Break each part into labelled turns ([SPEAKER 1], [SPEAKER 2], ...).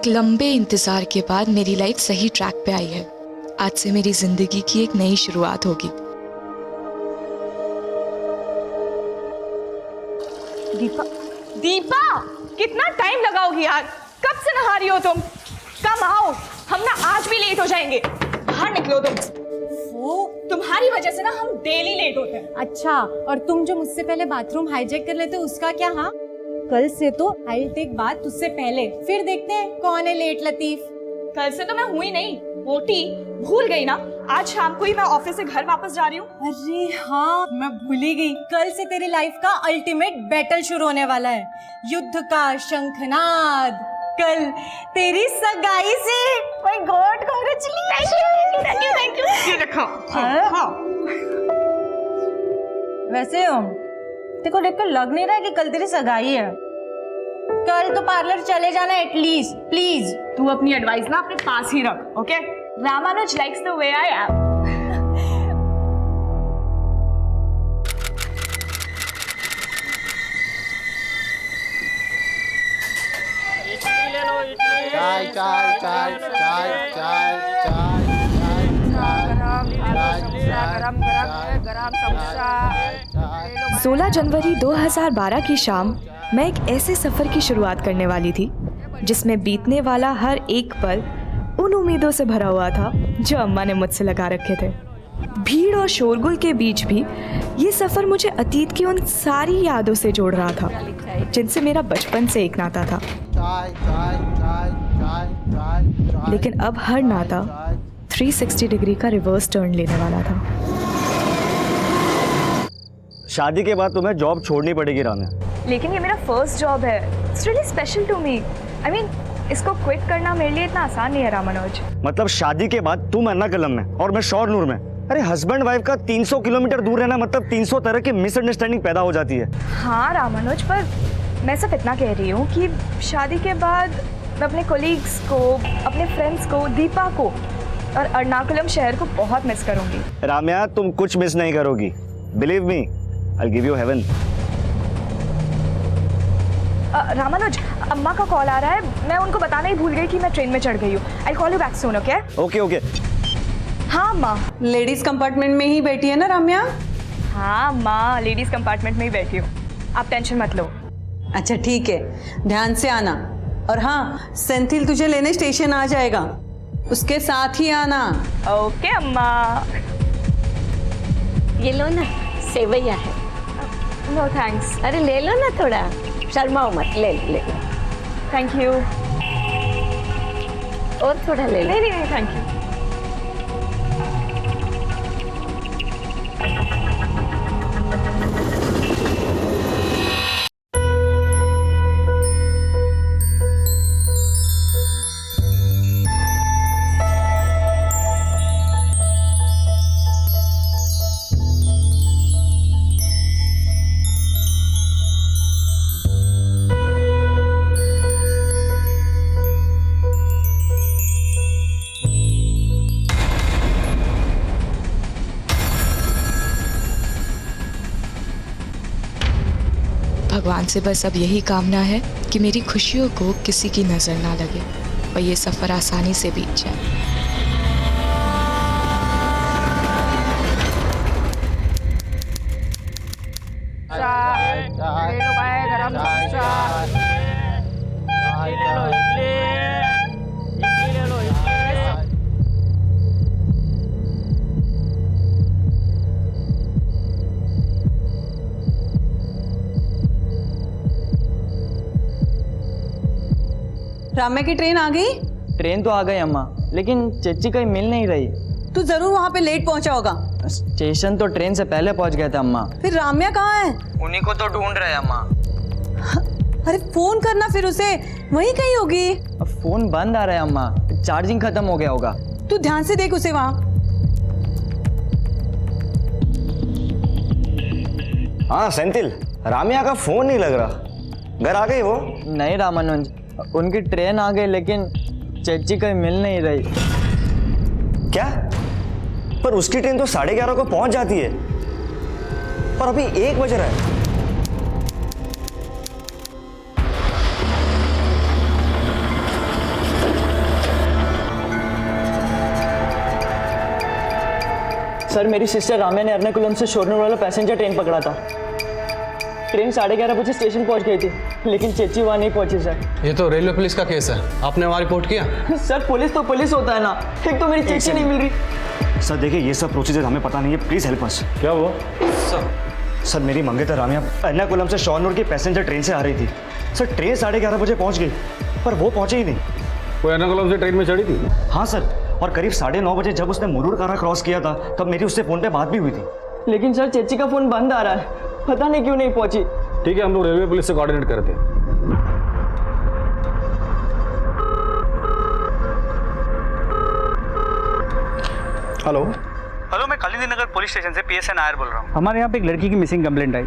[SPEAKER 1] एक लंबे इंतजार के बाद मेरी लाइफ सही ट्रैक पे आई है। आज से मेरी जिंदगी की एक नई शुरुआत होगी।
[SPEAKER 2] दीपा, दीपा, कितना टाइम लगाओगी यार? कब से नहा रही हो तुम? कम आओ, हम ना आज भी लेट हो जाएंगे। बाहर निकलो तुम। वो तुम्हारी वजह से ना हम डेली लेट होते हैं।
[SPEAKER 3] अच्छा, और तुम जो मुझसे पहले बाथरूम हाईजैक कर लेते उसका क्या? हाँ, कल से तो आई टेक बात तुझसे पहले, फिर देखते हैं कौन है लेट लतीफ।
[SPEAKER 2] कल से तो मैं हुई नहीं, मोटी, भूल गई ना। आज शाम को ही मैं ऑफिस से घर वापस जा रही हूँ।
[SPEAKER 3] अरे हाँ, मैं भूल ही गई। कल से तेरी लाइफ का अल्टीमेट बैटल शुरू होने वाला है, युद्ध का शंखनाद। कल तेरी सगाई से। My God, congratulation.
[SPEAKER 2] Thank you. ये रखो। हाँ।
[SPEAKER 3] वैसे तेरे को देखकर लग नहीं रहा है कि कल तेरी सगाई है। कल तो पार्लर चले जाना एटलीस्ट, प्लीज।
[SPEAKER 2] तू अपनी एडवाइस ना अपने पास ही रख, okay? Ramanuj likes the way I am.
[SPEAKER 4] चाय चाय चाय चाय चाय चाय
[SPEAKER 5] गरम समोसा।
[SPEAKER 1] 16 जनवरी 2012 की शाम मैं एक ऐसे सफ़र की शुरुआत करने वाली थी जिसमें बीतने वाला हर एक पल उन उम्मीदों से भरा हुआ था जो अम्मा ने मुझसे लगा रखे थे। भीड़ और शोरगुल के बीच भी ये सफ़र मुझे अतीत की उन सारी यादों से जोड़ रहा था जिनसे मेरा बचपन से एक नाता था। लेकिन अब हर नाता 360 डिग्री का रिवर्स टर्न लेने वाला था।
[SPEAKER 6] शादी के बाद तुम्हें जॉब छोड़नी पड़ेगी राम्या।
[SPEAKER 5] लेकिन ये मेरा फर्स्ट जॉब है। It's really special to me. I mean, इसको क्विट करना मेरे लिए इतना आसान नहीं है रामानुज।
[SPEAKER 6] मतलब शादी के बाद तुम एर्नाकुलम में और मैं शोरनूर में। अरे हस्बैंड वाइफ का 300 किलोमीटर दूर रहना मतलब 300 तरह की मिसअंडरस्टैंडिंग पैदा हो जाती है।
[SPEAKER 5] हाँ रामानुज, पर मैं सिर्फ इतना कह रही हूँ कि शादी के बाद मैं अपने कोलीग्स को, अपने फ्रेंड्स को, दीपा को और एर्नाकुलम शहर को बहुत मिस करूंगी।
[SPEAKER 6] राम्या, तुम कुछ मिस नहीं करोगी। Believe me, I will give you heaven.
[SPEAKER 5] Ramanuj, अम्मा का कॉल आ रहा है। मैं उनको बताना ही भूल गई कि मैं ट्रेन में चढ़ गई हूँ। I call you back soon, okay?
[SPEAKER 6] Okay okay.
[SPEAKER 5] हाँ माँ।
[SPEAKER 7] लेडीज कंपार्टमेंट में ही बैठी है ना राम्या?
[SPEAKER 5] हाँ माँ, लेडीज कंपार्टमेंट में ही बैठी हूँ। आप टेंशन मत लो।
[SPEAKER 7] अच्छा ठीक है, ध्यान से आना। और हाँ, सेंथिल तुझे लेने स्टेशन आ जाएगा, उसके साथ ही आना।
[SPEAKER 5] ओके अम्मा।
[SPEAKER 8] ये लो ना, सेवैया है।
[SPEAKER 5] No thanks.
[SPEAKER 8] अरे ले लो ना, थोड़ा शर्माओ मत, ले ले।
[SPEAKER 5] Thank you.
[SPEAKER 8] और थोड़ा ले लो।
[SPEAKER 5] नहीं नहीं थैंक यू।
[SPEAKER 1] भगवान से बस अब यही कामना है कि मेरी खुशियों को किसी की नज़र ना लगे और ये सफ़र आसानी से बीत जाए।
[SPEAKER 5] गरम समोसा।
[SPEAKER 7] राम्या की ट्रेन आ गई?
[SPEAKER 9] ट्रेन तो आ गई अम्मा, लेकिन चच्ची कहीं मिल नहीं रही।
[SPEAKER 7] तू जरूर वहाँ पे लेट पहुँचा होगा।
[SPEAKER 9] स्टेशन तो ट्रेन से पहले पहुँच गए थे अम्मा।
[SPEAKER 7] फिर राम्या कहाँ है?
[SPEAKER 9] उन्हीं को तो ढूंढ रहे हैं अम्मा।
[SPEAKER 7] अरे फोन करना फिर उसे, वहीं कहीं होगी।
[SPEAKER 9] अब फोन बंद आ रहा है अम्मा, चार्जिंग खत्म हो गया होगा।
[SPEAKER 7] तू ध्यान से देख उसे वहाँ।
[SPEAKER 6] हाँ सेंथिल, राम्या का फोन नहीं लग रहा। घर आ गई वो?
[SPEAKER 9] नहीं रामानुज, उनकी ट्रेन आ गई लेकिन चच्ची कहीं मिल नहीं रही।
[SPEAKER 6] क्या? पर उसकी ट्रेन तो 11:30 को पहुंच जाती है और अभी 1 बज रहा है।
[SPEAKER 9] सर मेरी सिस्टर राम्या ने एर्नाकुलम से शोरनूर वाला पैसेंजर ट्रेन पकड़ा था। ट्रेन 11:30 बजे स्टेशन पहुंच गई थी, लेकिन चेची वहाँ नहीं पहुंची सर।
[SPEAKER 10] ये तो रेलवे पुलिस का केस है, आपने वहाँ रिपोर्ट किया?
[SPEAKER 9] सर पुलिस तो पुलिस होता है ना, एक तो मेरी चेची नहीं मिल रही।
[SPEAKER 6] सर देखिए ये सब प्रोसीजर हमें पता नहीं है, प्लीज हेल्प अस।
[SPEAKER 10] क्या हुआ?
[SPEAKER 6] सर मेरी मंगेतर राम्या एर्नाकुलम से शोरनूर की पैसेंजर ट्रेन से आ रही थी। सर ट्रेन 11:30 बजे पहुंच गई, पर वो पहुंचे ही नहीं।
[SPEAKER 10] वो एर्नाकुलम से ट्रेन में चढ़ी थी?
[SPEAKER 6] हाँ सर, और करीब 9:30 बजे जब उसने मुरूर कारा क्रॉस किया था तब मेरी उससे फोन पे बात भी हुई थी।
[SPEAKER 9] लेकिन सर चेची का फोन बंद आ रहा है, पता नहीं क्यों नहीं पहुंची।
[SPEAKER 10] ठीक है, हम लोग रेलवे पुलिस से कोऑर्डिनेट करते हैं।
[SPEAKER 11] हेलो,
[SPEAKER 12] मैं कालिंदी नगर पुलिस स्टेशन से PSN नायर बोल रहा हूँ।
[SPEAKER 11] हमारे यहाँ पे एक लड़की की मिसिंग कंप्लेंट आई।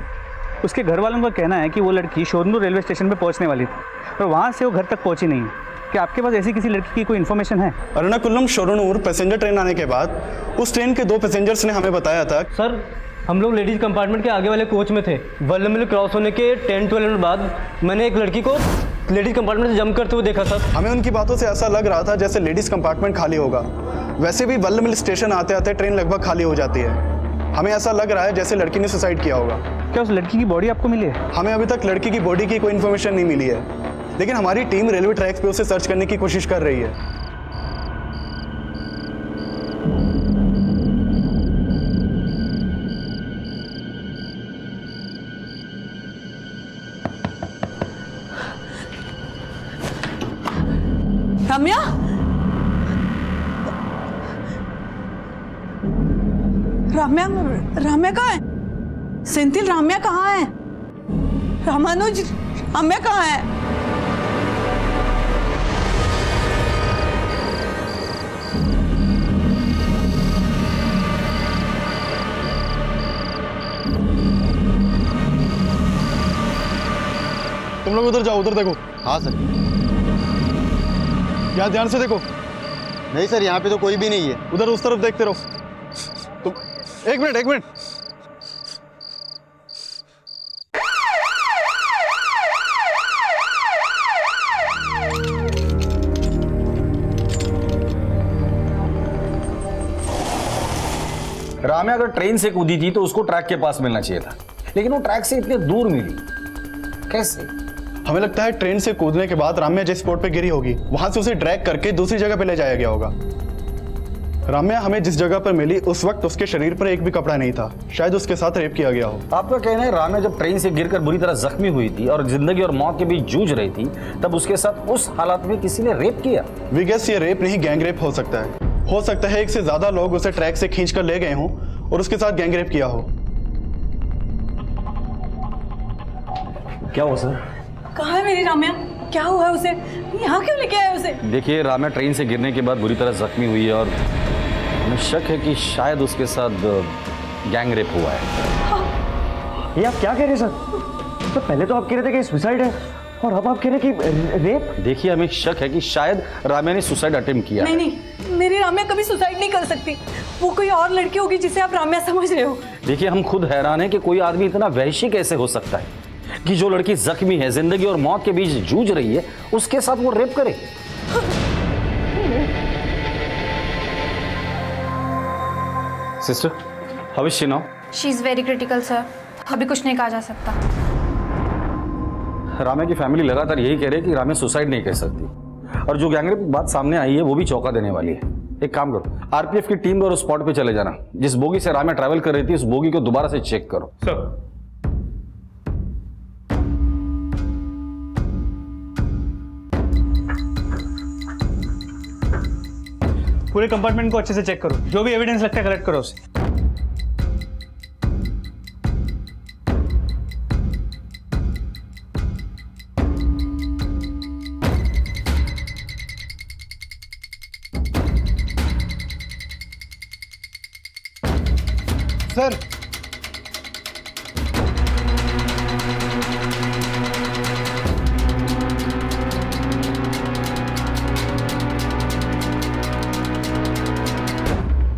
[SPEAKER 11] उसके घर वालों का कहना है कि वो लड़की शोरनूर रेलवे स्टेशन पे पहुँचने वाली थी और वहाँ से वो घर तक पहुँची नहीं है। क्या आपके पास ऐसी किसी लड़की की कोई इन्फॉर्मेशन है?
[SPEAKER 13] एर्नाकुलम शोरनूर पैसेंजर ट्रेन आने के बाद उस ट्रेन के 2 पैसेंजर्स ने हमें बताया था।
[SPEAKER 9] सर हम लोग लेडीज कंपार्टमेंट के आगे वाले कोच में थे। वल्लमल क्रॉस होने के 10-12 मिनट बाद मैंने एक लड़की को लेडीज कंपार्टमेंट से जंप करते हुए देखा सर।
[SPEAKER 13] हमें उनकी बातों से ऐसा लग रहा था जैसे लेडीज कंपार्टमेंट खाली होगा। वैसे भी वल्लमल स्टेशन आते आते ट्रेन लगभग खाली हो जाती है। हमें ऐसा लग रहा है जैसे लड़की ने सुसाइड किया होगा।
[SPEAKER 11] क्या उस लड़की की बॉडी आपको मिली है?
[SPEAKER 13] हमें अभी तक लड़की की बॉडी की कोई इन्फॉर्मेशन नहीं मिली है, लेकिन हमारी टीम रेलवे ट्रैक्स पे उसे सर्च करने की कोशिश कर रही है।
[SPEAKER 7] राम्या, राम्या, राम्या कहाँ है? सेंथिल, राम्या कहाँ है? रामानुज, राम्या कहाँ है?
[SPEAKER 13] तुम लोग उधर जाओ, उधर देखो।
[SPEAKER 4] हाँ सर।
[SPEAKER 13] यहाँ ध्यान से देखो।
[SPEAKER 4] नहीं सर, यहाँ पे तो कोई भी नहीं है।
[SPEAKER 13] उधर उस तरफ देखते रहो। तुम एक मिनट।
[SPEAKER 10] राम्या अगर ट्रेन से कूदी थी तो उसको ट्रैक के पास मिलना चाहिए था, लेकिन वो ट्रैक से इतने दूर मिली कैसे?
[SPEAKER 13] हमें लगता है ट्रेन से कूदने के बाद राम्या जिस स्पॉट पे गिरी होगी वहां से उसे ड्रैग करके दूसरी जगह पे ले जाया गया होगा। राम्या हमें जिस जगह पर मिली उस वक्त उसके शरीर पर एक भी कपड़ा नहीं था। शायद उसके साथ रेप किया गया हो।
[SPEAKER 10] आपका कहना है राम्या जब ट्रेन से गिरकर बुरी तरह जख्मी हुई थी और जिंदगी और मौत के बीच जूझ रही थी, तब उसके साथ उस हालात में किसी ने रेप किया?
[SPEAKER 13] वी गेस ये रेप नहीं गैंग रेप हो सकता है। हो सकता है एक से ज्यादा लोग उसे ट्रैक से खींच कर ले गए हों और उसके साथ गैंग रेप किया हो।
[SPEAKER 10] क्या हुआ सर?
[SPEAKER 3] कहाँ है मेरी राम्या? क्या हुआ है उसे? यहाँ क्यों लेके आए उसे?
[SPEAKER 10] देखिए, राम्या ट्रेन से गिरने के बाद बुरी तरह जख्मी हुई है और हमें शक है कि शायद उसके साथ गैंग रेप हुआ है।
[SPEAKER 6] ये आप क्या कह रहे हैं सर? तो पहले तो आप कह रहे थे कि सुसाइड है और अब आप कह रहे हैं कि रेप।
[SPEAKER 10] देखिए, हमें शक है कि शायद राम्या ने सुसाइड अटेम्प्ट किया।
[SPEAKER 3] नहीं, मेरी राम्या कभी सुसाइड नहीं कर सकती। वो कोई और लड़की होगी जिसे आप राम्या समझ रहे हो।
[SPEAKER 10] देखिए, हम खुद हैरान हैं कि कोई आदमी इतना वहशी कैसे हो सकता है कि जो लड़की जख्मी है, जिंदगी और मौत के बीच जूझ रही है, उसके साथ वो रेप करे। Sister, how is she now?
[SPEAKER 5] She is very critical sir, अभी कुछ नहीं कहा जा सकता।
[SPEAKER 10] राम्या की फैमिली लगातार यही कह रही है कि राम्या सुसाइड नहीं कर सकती, और जो गैंगरेप की बात सामने आई है वो भी चौंका देने वाली है। एक काम करो, आरपीएफ की टीम और उस स्पॉट पे चले जाना। जिस बोगी से राम्या ट्रैवल कर रही थी उस बोगी को दोबारा से चेक करो।
[SPEAKER 11] सर, पूरे कंपार्टमेंट को अच्छे से चेक करो। जो भी एविडेंस लगता है कलेक्ट करो उसे।
[SPEAKER 13] सर,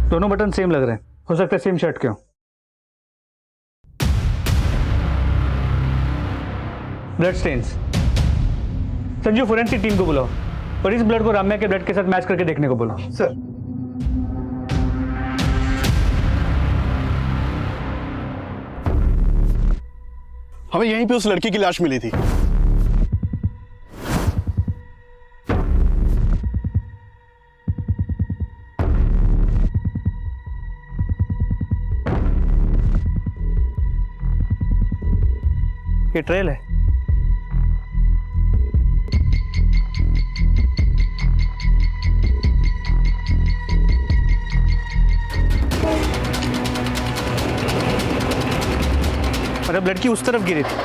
[SPEAKER 11] दोनों बटन सेम लग रहे हैं, हो सकता है सेम शर्ट के हो। Blood stains. Sanju, forensic team को बुलाओ और इस ब्लड को राम्या के ब्लड के साथ मैच करके देखने को बोलो।
[SPEAKER 13] सर। हमें यहीं पे उस लड़की की लाश मिली थी।
[SPEAKER 11] ये ट्रेल है। और अब लड़की उस तरफ गिरी थी।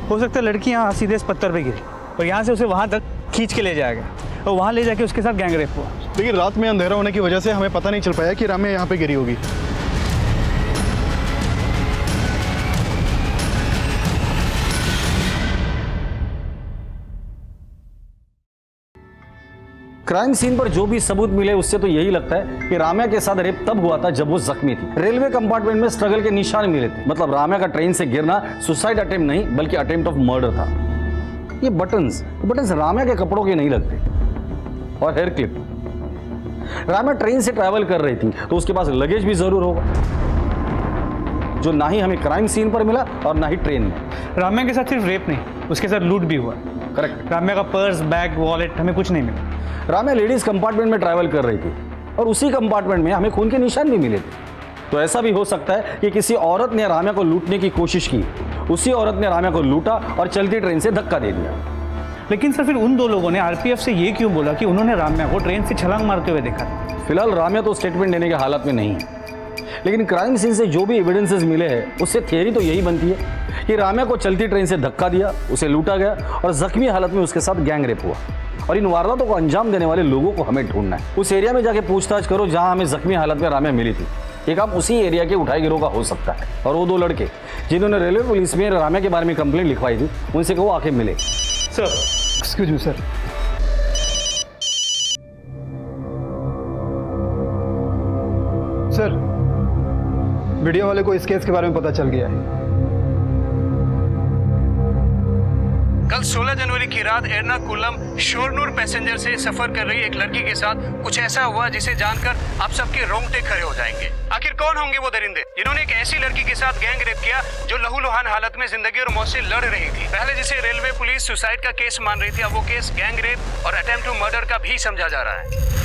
[SPEAKER 11] हो सकता है लड़की यहाँ सीधे इस पत्थर पे गिरी और यहाँ से उसे वहां तक खींच के ले जाया गया और वहां ले जाके उसके साथ गैंग रेप हुआ।
[SPEAKER 13] लेकिन रात में अंधेरा होने की वजह से हमें पता नहीं चल पाया कि राम्या यहाँ पे गिरी होगी।
[SPEAKER 10] क्राइम सीन पर जो भी सबूत मिले उससे तो यही लगता है कि राम्या के साथ रेप तब हुआ था जब वो जख्मी थी। रेलवे कंपार्टमेंट में स्ट्रगल के निशान मिले थे। मतलब राम्या का ट्रेन से गिरना सुसाइड अटेम्प्ट नहीं बल्कि अटेम्प्ट ऑफ मर्डर था। ये बटन्स राम्या के कपड़ों के नहीं लगते। और हेयर क्लिप, राम्या ट्रेन से ट्रैवल कर रही थी तो उसके पास लगेज भी जरूर होगा, जो ना ही हमें क्राइम सीन पर मिला और ना ही ट्रेन में।
[SPEAKER 11] राम्या के साथ सिर्फ रेप नहीं, उसके साथ लूट भी हुआ।
[SPEAKER 10] करेक्ट।
[SPEAKER 11] राम्या का पर्स, बैग, वॉलेट हमें कुछ नहीं मिला।
[SPEAKER 10] राम्या लेडीज कंपार्टमेंट में ट्रैवल कर रही थी और उसी कंपार्टमेंट में हमें खून के निशान भी मिले थे। तो ऐसा भी हो सकता है कि किसी औरत ने राम्या को लूटने की कोशिश की, उसी औरत ने राम्या को लूटा और चलती ट्रेन से धक्का दे दिया।
[SPEAKER 11] लेकिन सर फिर उन दो लोगों ने आरपीएफ से ये क्यों बोला कि उन्होंने राम्या को ट्रेन से छलांग मारते हुए देखा?
[SPEAKER 10] फिलहाल राम्या तो स्टेटमेंट देने के हालत में नहीं है, लेकिन क्राइम सीन से जो भी एविडेंसेस मिले हैं उससे थियरी तो यही बनती है कि राम्या को चलती ट्रेन से धक्का दिया, उसे लूटा गया और जख्मी हालत में उसके साथ गैंग रेप हुआ। और इन वारदातों को अंजाम देने वाले लोगों को हमें ढूंढना है। उस एरिया में जाके पूछताछ करो जहां हमें जख्मी हालत में राम्या मिली थी। ये काम उसी एरिया के उठाई गिरोह का हो सकता है। और वो दो लड़के जिन्होंने रेलवे पुलिस में राम्या के बारे में कंप्लेंट लिखवाई थी, उनसे कहो आके मिले।
[SPEAKER 11] Sir excuse me sir.
[SPEAKER 14] Sir video वाले को इस केस के बारे में पता चल गया है।
[SPEAKER 12] कल 16 जनवरी की रात एर्नाकुलम शोरनूर पैसेंजर से सफर कर रही एक लड़की के साथ कुछ ऐसा हुआ जिसे जानकर आप सबके रोंगटे खड़े हो जाएंगे। आखिर कौन होंगे वो दरिंदे जिन्होंने एक ऐसी लड़की के साथ गैंग रेप किया जो लहूलुहान हालत में जिंदगी और मौत से लड़ रही थी। पहले जिसे रेलवे पुलिस सुसाइड का केस मान रही थी, अब वो केस गैंग रेप और अटेम्प्ट टू मर्डर का भी समझा जा रहा है।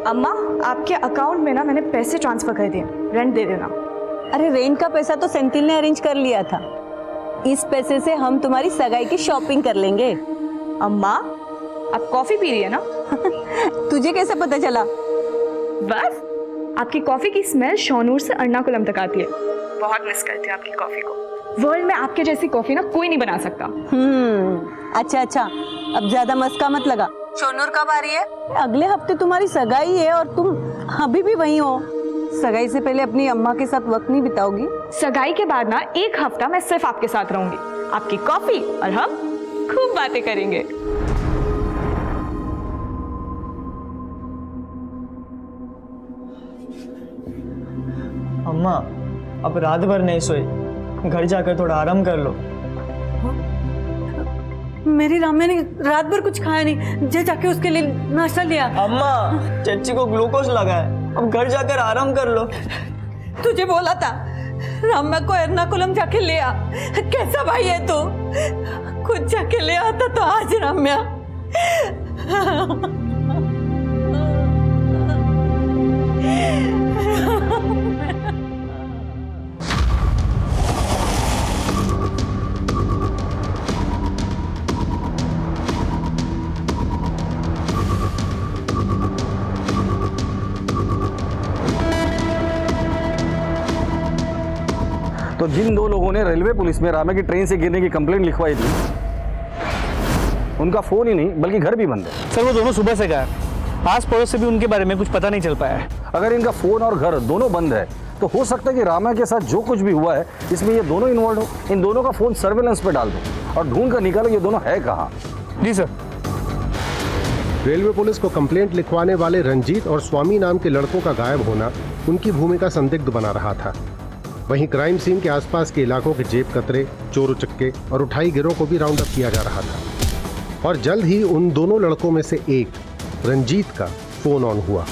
[SPEAKER 5] अम्मा, आपके अकाउंट में ना मैंने पैसे ट्रांसफर कर दिए, रेंट दे देना।
[SPEAKER 7] अरे रेंट का पैसा तो सेंथिल ने अरेंज कर लिया था। इस पैसे से हम तुम्हारी सगाई की शॉपिंग कर लेंगे।
[SPEAKER 5] अम्मा, आप कॉफी पी रही है ना?
[SPEAKER 7] तुझे कैसे पता चला?
[SPEAKER 5] बस आपकी कॉफी की स्मेल शोनूर से एर्नाकुलम तक आती है। बहुत मिस करती हूँ आपकी कॉफी को। वर्ल्ड में आपके जैसी कॉफी ना कोई नहीं बना सकता।
[SPEAKER 7] अच्छा, अब ज्यादा मस्का मत लगा। शोनूर कब आ रही है? अगले हफ्ते तुम्हारी सगाई है और तुम अभी भी वहीं हो। सगाई से पहले अपनी अम्मा के साथ वक्त नहीं बिताओगी?
[SPEAKER 5] सगाई के बाद ना एक हफ्ता मैं सिर्फ आपके साथ रहूंगी, आपकी कॉफी और हम खूब बातें करेंगे।
[SPEAKER 15] अम्मा, अब रात भर नहीं सोई, घर जाकर थोड़ा आराम कर लो।
[SPEAKER 7] मेरी राम्या ने रात भर कुछ खाया नहीं, जाके उसके लिए नाश्ता लिया।
[SPEAKER 15] अम्मा, चच्ची को ग्लूकोज लगा है, अब घर जाकर आराम कर लो।
[SPEAKER 7] तुझे बोला था राम्या को एर्नाकुलम जाके ले आ। कैसा भाई है तू? खुद जाके ले आता तो आज राम्या।
[SPEAKER 10] तो जिन दो लोगों ने रेलवे पुलिस में राम्या की ट्रेन से गिरने की कंप्लेंट लिखवाई थी, उनका फोन ही नहीं बल्कि घर भी बंद है।
[SPEAKER 11] सर वो दोनों सुबह से गायब, आस पड़ोस से भी उनके बारे में कुछ पता नहीं चल पाया है।
[SPEAKER 10] अगर इनका फोन और घर दोनों बंद है तो हो सकता है कि राम्या के साथ जो कुछ भी हुआ है इसमें ये दोनों इन्वॉल्व हो। इन दोनों का फोन सर्वेलेंस पे डाल दो और ढूंढ कर निकालो ये दोनों है कहाँ।
[SPEAKER 11] जी सर।
[SPEAKER 16] रेलवे पुलिस को कंप्लेंट लिखवाने वाले रंजीत और स्वामी नाम के लड़कों का गायब होना उनकी भूमिका संदिग्ध बना रहा था। वहीं क्राइम सीन के आसपास के इलाकों के जेब कतरे, चोर उचक्के और उठाई गिरोह को भी राउंड अप किया जा रहा था और जल्द ही उन दोनों लड़कों में से एक रंजीत का फोन ऑन हुआ।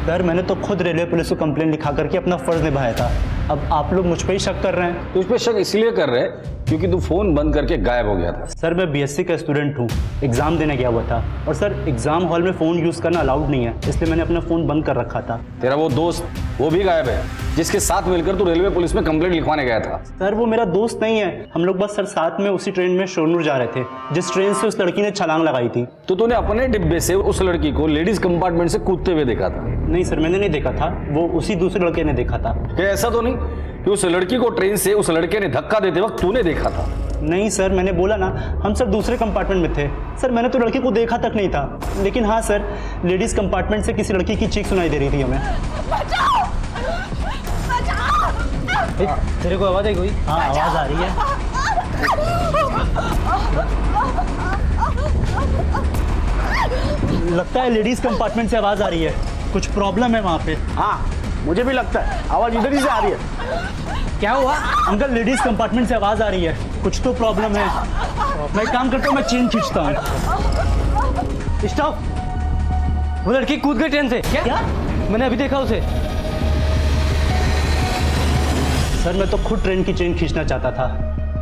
[SPEAKER 11] सर मैंने तो खुद रेलवे पुलिस को कंप्लेंट लिखा करके अपना फर्ज निभाया था, अब आप लोग मुझ पर ही शक कर रहे हैं।
[SPEAKER 10] तुझ पे शक इसलिए कर रहे हैं क्योंकि तू फोन बंद करके गायब हो गया था।
[SPEAKER 11] सर मैं बीएससी का स्टूडेंट हूँ, एग्जाम देने गया हुआ था और सर एग्जाम हॉल में फ़ोन यूज़ करना अलाउड नहीं है, इसलिए मैंने अपना फ़ोन बंद कर रखा था।
[SPEAKER 10] तेरा वो दोस्त वो भी गायब है जिसके साथ मिलकर तू रेलवे पुलिस में कंप्लेंट लिखवाने गया था।
[SPEAKER 11] सर वो मेरा दोस्त नहीं है, हम लोग बस सर साथ में उसी ट्रेन में शोरनूर जा रहे थे जिस ट्रेन से उस लड़की ने छलांग लगाई थी।
[SPEAKER 10] तो तूने अपने डिब्बे से उस लड़की को लेडीज कंपार्टमेंट से कूदते हुए देखा था?
[SPEAKER 11] नहीं सर मैंने नहीं देखा था, वो उसी दूसरे लड़के ने देखा था।
[SPEAKER 10] क्या ऐसा तो नहीं कि उस लड़की को ट्रेन से उस लड़के ने धक्का देते वक्त तूने देखा था?
[SPEAKER 11] नहीं सर मैंने बोला ना, हम सर दूसरे कंपार्टमेंट में थे। सर मैंने तो लड़की को देखा तक नहीं था, लेकिन हाँ सर लेडीज कंपार्टमेंट से किसी लड़की की चीख सुनाई दे रही थी हमें। तेरे को आवाज आई कोई? हाँ आवाज आ रही है। लगता है लेडीज कंपार्टमेंट से आवाज आ रही है, कुछ प्रॉब्लम है वहाँ पे।
[SPEAKER 15] हाँ मुझे भी लगता है आवाज इधर ही से आ रही है।
[SPEAKER 11] क्या हुआ अंकल? लेडीज कंपार्टमेंट से आवाज आ रही है, कुछ तो प्रॉब्लम है। मैं एक काम करता हूँ, मैं चेन खींचता हूँ।
[SPEAKER 9] स्टॉप! वो लड़की कूद गई ट्रेन से। क्या? मैंने अभी देखा उसे।
[SPEAKER 11] सर मैं तो खुद ट्रेन की चेन खींचना चाहता था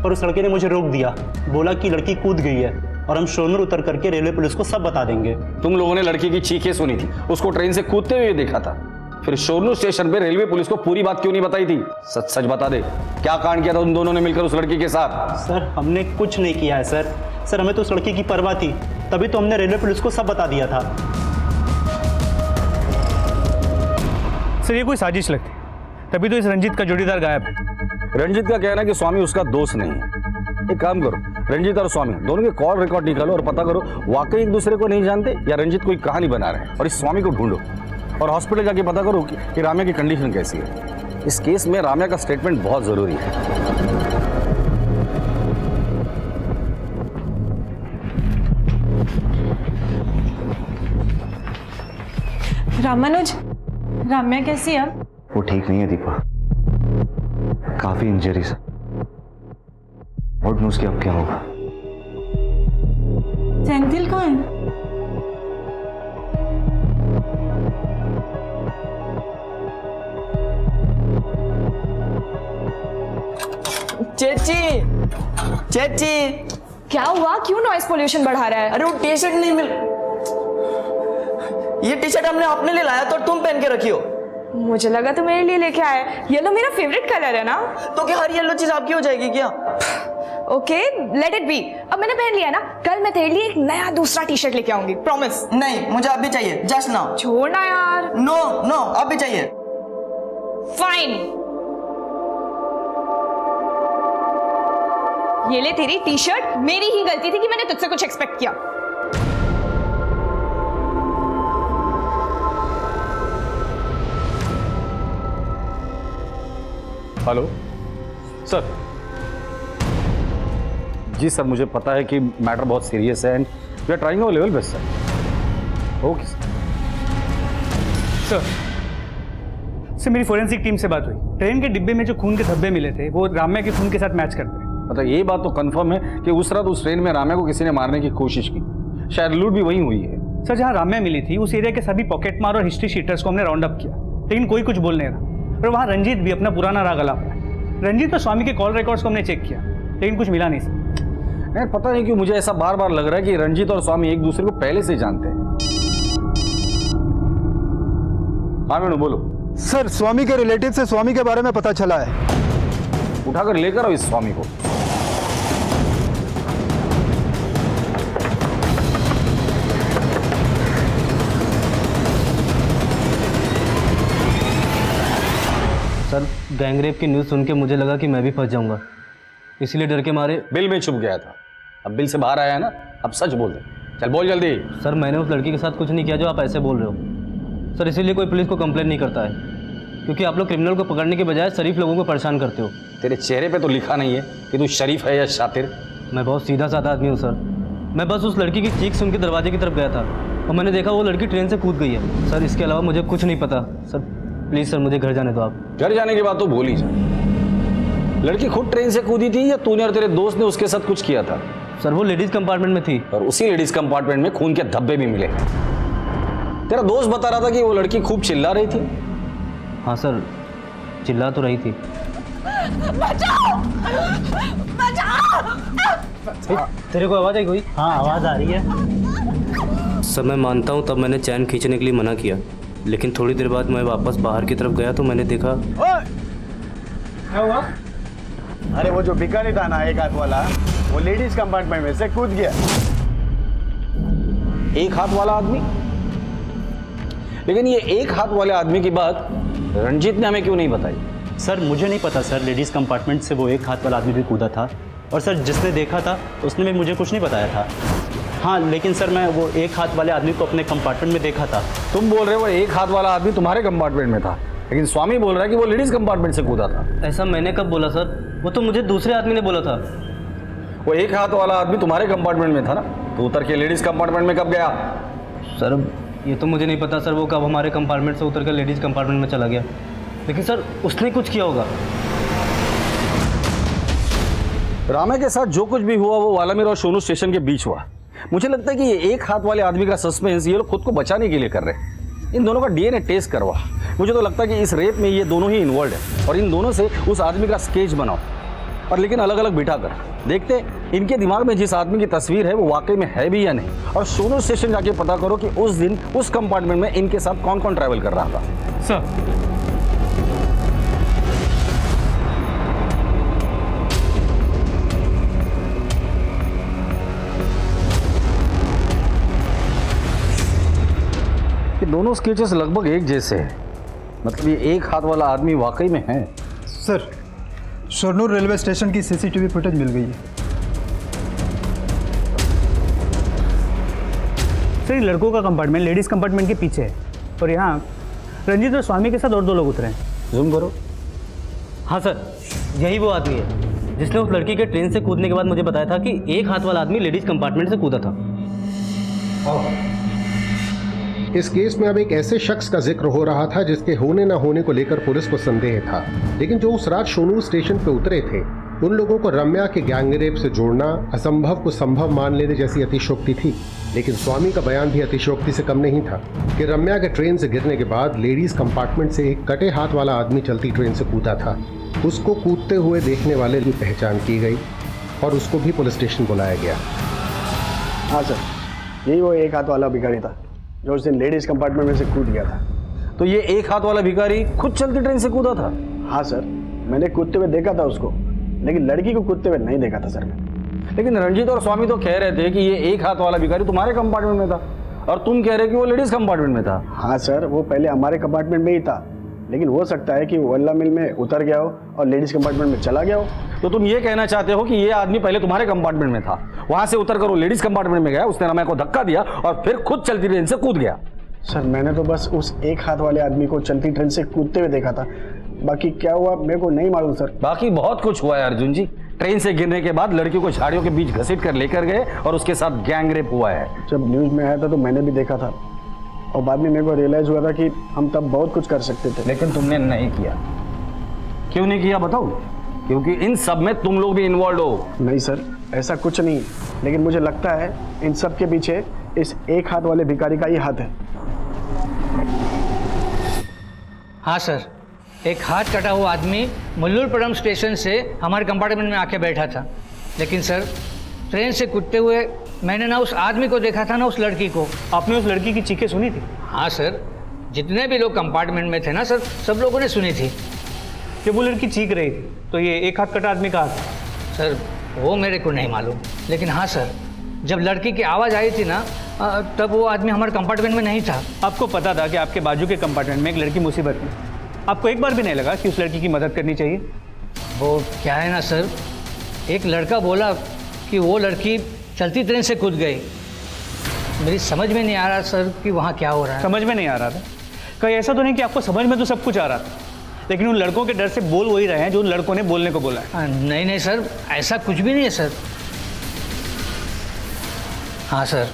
[SPEAKER 11] पर उस लड़के ने मुझे रोक दिया, बोला कि लड़की कूद गई है और हम शोरनूर उतर करके रेलवे पुलिस को सब बता देंगे।
[SPEAKER 10] तुम लोगों ने लड़की की चीखें सुनी थी, उसको ट्रेन से कूदते हुए देखा था, फिर शोरनूर स्टेशन पे रेलवे पुलिस को पूरी बात क्यों नहीं बताई थी? सच सच बता दे, क्या कांड किया था तुम दोनों ने मिलकर उस लड़की के साथ?
[SPEAKER 11] सर हमने कुछ नहीं किया है सर। सर हमें तो उस लड़की की परवाह थी, तभी तो हमने रेलवे पुलिस को सब बता दिया था। सर ये कोई साजिश लगती, तभी तो इस रंजीत का जोड़ीदार गायब है।
[SPEAKER 10] रंजीत का कहना है कि स्वामी उसका दोस्त नहीं है। एक काम करो, रंजीत और स्वामी दोनों के कॉल रिकॉर्ड निकालो और पता करो वाकई एक दूसरे को नहीं जानते या रंजीत कोई कहानी बना रहे हैं, और इस स्वामी को ढूंढो और हॉस्पिटल जाके पता करो कि राम्या की कंडीशन कैसी है। इस केस में राम्या का स्टेटमेंट बहुत जरूरी है।
[SPEAKER 3] रामानुज, राम्या कैसी है?
[SPEAKER 6] वो ठीक नहीं है दीपा, काफी इंजरीज है। और न्यूज की अब क्या होगा?
[SPEAKER 3] सेंथिल कहाँ है?
[SPEAKER 15] चेची चेची
[SPEAKER 5] क्या हुआ? क्यों नॉइस पोल्यूशन बढ़ा रहा है?
[SPEAKER 15] अरे वो टी शर्ट नहीं मिल, ये टी शर्ट हमने अपने लिए लाया तो तुम पहन के रखी हो।
[SPEAKER 5] मुझे लगा तो मेरे लिए लेके आए। येलो मेरा फेवरेट कलर है ना।
[SPEAKER 15] तो क्या हर येलो चीज आपकी हो जाएगी क्या?
[SPEAKER 5] Okay let it be. अब मैंने पहन लिया ना, कल मैं तेरे लिए एक नया दूसरा टी शर्ट लेके आऊंगी, प्रॉमिस।
[SPEAKER 15] नहीं मुझे अभी चाहिए, जस्ट नाउ।
[SPEAKER 5] छोड़ना यार।
[SPEAKER 15] नो नो अभी चाहिए।
[SPEAKER 5] फाइन, ये ले तेरी टी शर्ट। मेरी ही गलती थी कि मैंने तुझसे कुछ एक्सपेक्ट किया।
[SPEAKER 10] Hello sir. जी सर मुझे पता है कि मैटर बहुत सीरियस है and we are trying our level best sir. Okay
[SPEAKER 11] sir मेरी फोरेंसिक टीम से बात हुई, ट्रेन के डिब्बे में जो खून के धब्बे मिले थे वो राम्या के खून के साथ मैच करते हैं।
[SPEAKER 10] मतलब ये बात तो कंफर्म है कि उस रात उस ट्रेन में राम्या को किसी ने मारने की कोशिश की, शायद लूट भी वहीं हुई है।
[SPEAKER 11] सर जहाँ राम्या मिली थी उस एरिया के सभी पॉकेट मार और हिस्ट्री शीटर्स को हमने राउंड अप किया, लेकिन कोई कुछ बोल नहीं रहा। और वहाँ रंजीत भी अपना पुराना राग अलाप रहा है। रंजीत और स्वामी के कॉल रिकॉर्ड्स को हमने चेक किया, लेकिन कुछ मिला नहीं सर।
[SPEAKER 10] नहीं पता नहीं क्यों मुझे ऐसा बार बार लग रहा है कि रंजीत और स्वामी एक दूसरे को पहले से जानते हैं। हाँ मेनू बोलो।
[SPEAKER 14] सर स्वामी के रिलेटिव से स्वामी के बारे में पता चला है।
[SPEAKER 10] उठाकर लेकर आओ इस स्वामी को।
[SPEAKER 9] सर गैंगरेप की न्यूज़ सुन के मुझे लगा कि मैं भी फंस जाऊंगा, इसलिए डर के मारे
[SPEAKER 10] बिल में छुप गया था। अब बिल से बाहर आया है ना, अब सच बोल दे। चल बोल जल्दी।
[SPEAKER 9] सर मैंने उस लड़की के साथ कुछ नहीं किया जो आप ऐसे बोल रहे हो। सर इसीलिए कोई पुलिस को कंप्लेंट नहीं करता है, क्योंकि आप लोग क्रिमिनल को पकड़ने के बजाय शरीफ लोगों को परेशान करते हो।
[SPEAKER 10] तेरे चेहरे पे तो लिखा नहीं है कि तू शरीफ है या शातिर।
[SPEAKER 9] मैं बहुत सीधा साधा आदमी हूँ सर। मैं बस उस लड़की की चीख सुन के दरवाजे की तरफ गया था और मैंने देखा वो लड़की ट्रेन से कूद गई है। सर इसके अलावा मुझे कुछ नहीं पता। सर प्लीज़ सर मुझे घर जाने दो आप।
[SPEAKER 10] घर जाने की बात तो भूल ही जा। लड़की खुद ट्रेन से कूदी थी या तूने और तेरे दोस्त ने उसके साथ कुछ किया था?
[SPEAKER 9] सर वो लेडीज़ कंपार्टमेंट में थी
[SPEAKER 10] और उसी लेडीज़ कंपार्टमेंट में खून के धब्बे भी मिले। तेरा दोस्त बता रहा था कि वो लड़की खूब चिल्ला रही थी।
[SPEAKER 9] हाँ सर चिल्ला तो रही थी।
[SPEAKER 2] बचाओ! बचाओ!
[SPEAKER 9] तेरे को आवाज़ आई कोई?
[SPEAKER 11] हाँ आवाज़ आ रही है।
[SPEAKER 9] सर मैं मानता हूँ तब मैंने चैन खींचने के लिए मना किया, लेकिन थोड़ी देर बाद मैं वापस बाहर की तरफ गया तो मैंने देखा।
[SPEAKER 14] क्या हुआ? अरे वो जो भिखारी था ना एक हाथ वाला, वो लेडीज कंपार्टमेंट में से कूद गया।
[SPEAKER 10] एक हाथ वाला आदमी? लेकिन ये एक हाथ वाले आदमी की बात रंजीत ने हमें क्यों नहीं बताई?
[SPEAKER 11] सर मुझे नहीं पता सर, लेडीज़ कंपार्टमेंट से वो एक हाथ वाला आदमी भी कूदा था और सर जिसने देखा था उसने भी मुझे कुछ नहीं बताया था। हाँ लेकिन सर मैं वो एक हाथ वाले आदमी को अपने कंपार्टमेंट में देखा था।
[SPEAKER 10] तुम बोल रहे हो एक हाथ वाला आदमी तुम्हारे कंपार्टमेंट में था, लेकिन स्वामी बोल रहा है कि वो लेडीज कंपार्टमेंट से कूदा था।
[SPEAKER 9] ऐसा मैंने कब बोला सर? वो तो मुझे दूसरे आदमी ने बोला था।
[SPEAKER 10] वो एक हाथ वाला आदमी तुम्हारे कंपार्टमेंट में था ना, तो उतर के लेडीज कंपार्टमेंट में कब गया?
[SPEAKER 9] सर ये तो मुझे नहीं पता सर, वो कब हमारे कंपार्टमेंट से उतर कर लेडीज़ कंपार्टमेंट में चला गया, लेकिन सर उसने कुछ किया होगा।
[SPEAKER 10] रामे के साथ जो कुछ भी हुआ वो वालामीर और सोनू स्टेशन के बीच हुआ। मुझे लगता है कि ये एक हाथ वाले आदमी का सस्पेंस ये लोग खुद को बचाने के लिए कर रहे हैं। इन दोनों का डीएनए टेस्ट करवा। मुझे तो लगता है कि इस रेप में ये दोनों ही इन्वॉल्व है और इन दोनों से उस आदमी का स्केच बनाओ और लेकिन अलग अलग बिठा कर देखते इनके दिमाग में जिस आदमी की तस्वीर है वो वाकई में है भी या नहीं। और सोनू स्टेशन जाके पता करो कि उस दिन उस कंपार्टमेंट में इनके साथ कौन कौन ट्रैवल कर रहा था।
[SPEAKER 11] सर
[SPEAKER 10] ये दोनों स्केचेस लगभग एक जैसे हैं, मतलब ये एक हाथ वाला आदमी वाकई में है।
[SPEAKER 14] सर शोरनूर रेलवे स्टेशन की सीसीटीवी फुटेज मिल गई है।
[SPEAKER 11] सर ये लड़कों का कंपार्टमेंट लेडीज़ कंपार्टमेंट के पीछे है और यहाँ रंजीत और स्वामी के साथ और 2 लोग उतरे हैं।
[SPEAKER 10] जूम करो।
[SPEAKER 9] हाँ सर यही वो आदमी है जिसने उस लड़की के ट्रेन से कूदने के बाद मुझे बताया था कि एक हाथ वाला आदमी लेडीज़ कंपार्टमेंट से कूदा था।
[SPEAKER 16] इस केस में अब एक ऐसे शख्स का जिक्र हो रहा था जिसके होने न होने को लेकर पुलिस को संदेह था, लेकिन जो उस रात शोनूर स्टेशन पर उतरे थे उन लोगों को रम्या के गैंगरेप से जोड़ना असंभव को संभव मान लेने जैसी अतिशयोक्ति थी। लेकिन स्वामी का बयान भी अतिशयोक्ति से कम नहीं था कि रम्या के ट्रेन से गिरने के बाद लेडीज कंपार्टमेंट से एक कटे हाथ वाला आदमी चलती ट्रेन से कूदा था। उसको कूदते हुए देखने वाले की पहचान की गई और उसको भी पुलिस स्टेशन बुलाया गया।
[SPEAKER 14] हाँ सर यही वो एक हाथ वाला भिखारी था जो उस दिन लेडीज कंपार्टमेंट में से कूद गया था।
[SPEAKER 10] तो ये एक हाथ वाला भिखारी खुद चलती ट्रेन से कूदा था?
[SPEAKER 14] हाँ सर मैंने कूदते हुए देखा था उसको, लेकिन लड़की को कूदते हुए नहीं देखा था सर मैं।
[SPEAKER 10] लेकिन रंजीत और स्वामी तो कह रहे थे कि ये एक हाथ वाला भिखारी तुम्हारे कंपार्टमेंट में था और तुम कह रहे कि वो लेडीज कंपार्टमेंट में था।
[SPEAKER 14] हाँ सर वो पहले हमारे कंपार्टमेंट में ही था, लेकिन हो सकता है कि वो वल्ला मिल में उतर गया हो और लेडीज कंपार्टमेंट में चला गया हो।
[SPEAKER 10] तो तुम ये कहना चाहते हो कि ये आदमी पहले तुम्हारे कंपार्टमेंट में था, वहां से उतर कर वो लेडीज कंपार्टमेंट में गया, उसने रम्या को धक्का दिया और फिर खुद चलती ट्रेन से कूद गया।
[SPEAKER 14] सर मैंने तो बस उस एक हाथ वाले आदमी को चलती ट्रेन से कूदते हुए देखा था, बाकी क्या हुआ मेरे को नहीं मालूम सर।
[SPEAKER 10] बाकी बहुत कुछ हुआ है अर्जुन जी। ट्रेन से गिरने के बाद लड़की को झाड़ियों के बीच घसीट कर लेकर गए और उसके साथ गैंगरेप हुआ है।
[SPEAKER 14] जब न्यूज में आया था तो मैंने भी देखा था और बाद में मेरे को रियलाइज हुआ था कि हम तब बहुत कुछ कर सकते थे,
[SPEAKER 10] लेकिन तुमने नहीं किया। क्यों नहीं किया बताओ? क्योंकि इन सब में तुम लोग भी इन्वॉल्व हो।
[SPEAKER 14] नहीं सर ऐसा कुछ नहीं, लेकिन मुझे लगता है इन सब के पीछे इस एक हाथ वाले भिखारी का ही हाथ है।
[SPEAKER 17] हाँ सर एक हाथ कटा हुआ आदमी मुल्लुरपुरम स्टेशन से हमारे कंपार्टमेंट में आके बैठा था, लेकिन सर ट्रेन से कूदते हुए मैंने ना उस आदमी को देखा था ना उस लड़की को।
[SPEAKER 11] आपने उस लड़की की चीखें सुनी थी?
[SPEAKER 17] हाँ सर जितने भी लोग कंपार्टमेंट में थे ना सर सब लोगों ने सुनी थी।
[SPEAKER 11] जब वो लड़की चीख रही थी तो ये एक हाथ कटा आदमी का हाथ?
[SPEAKER 17] सर वो मेरे को नहीं मालूम, लेकिन हाँ सर जब लड़की की आवाज़ आई थी ना तब वो आदमी हमारे कंपार्टमेंट में नहीं था।
[SPEAKER 11] आपको पता था कि आपके बाजू के कंपार्टमेंट में एक लड़की मुसीबत में, आपको एक बार भी नहीं लगा कि उस लड़की की मदद करनी चाहिए?
[SPEAKER 17] वो क्या है ना सर एक लड़का बोला कि वो लड़की चलती ट्रेन से कूद गई। मेरी समझ में नहीं आ रहा सर कि वहाँ क्या हो रहा है।
[SPEAKER 11] समझ में नहीं आ रहा था? कहीं ऐसा तो नहीं कि आपको समझ में तो सब कुछ आ रहा था, लेकिन उन लड़कों के डर से बोल वही रहे हैं जो उन लड़कों ने बोलने को बोला है।
[SPEAKER 17] नहीं नहीं सर, ऐसा कुछ भी नहीं है सर। हाँ सर,